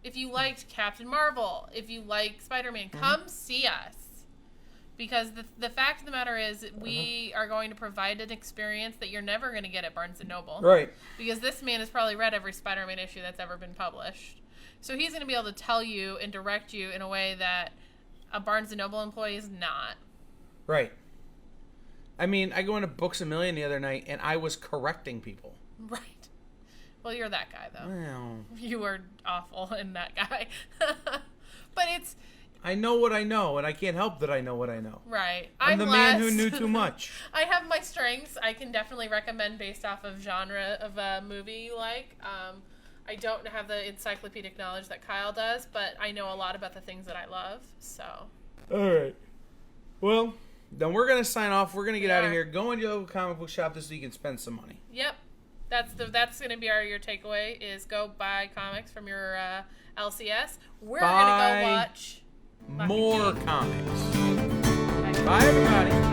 [SPEAKER 2] if you liked Captain Marvel, if you like Spider-Man, come see us. Because the fact of the matter is we are going to provide an experience that you're never going to get at Barnes & Noble.
[SPEAKER 1] Right.
[SPEAKER 2] Because this man has probably read every Spider-Man issue that's ever been published. So he's going to be able to tell you and direct you in a way that a Barnes & Noble employee is not.
[SPEAKER 1] Right. I go into Books A Million the other night, and I was correcting people.
[SPEAKER 2] Right. Well, you're that guy, though.
[SPEAKER 1] Well.
[SPEAKER 2] You are awful in that guy. But it's...
[SPEAKER 1] I know what I know, and I can't help that I know what I know.
[SPEAKER 2] Right.
[SPEAKER 1] I'm the man who knew too much.
[SPEAKER 2] I have my strengths. I can definitely recommend based off of genre of a movie you like. I don't have the encyclopedic knowledge that Kyle does, but I know a lot about the things that I love, so.
[SPEAKER 1] All right. Well, then we're going to sign off. We're going to get out of here. Go into your local comic book shop this week and spend some money.
[SPEAKER 2] Yep. That's going to be your takeaway is go buy comics from your LCS. We're going to go watch...
[SPEAKER 1] more comics. Bye, everybody.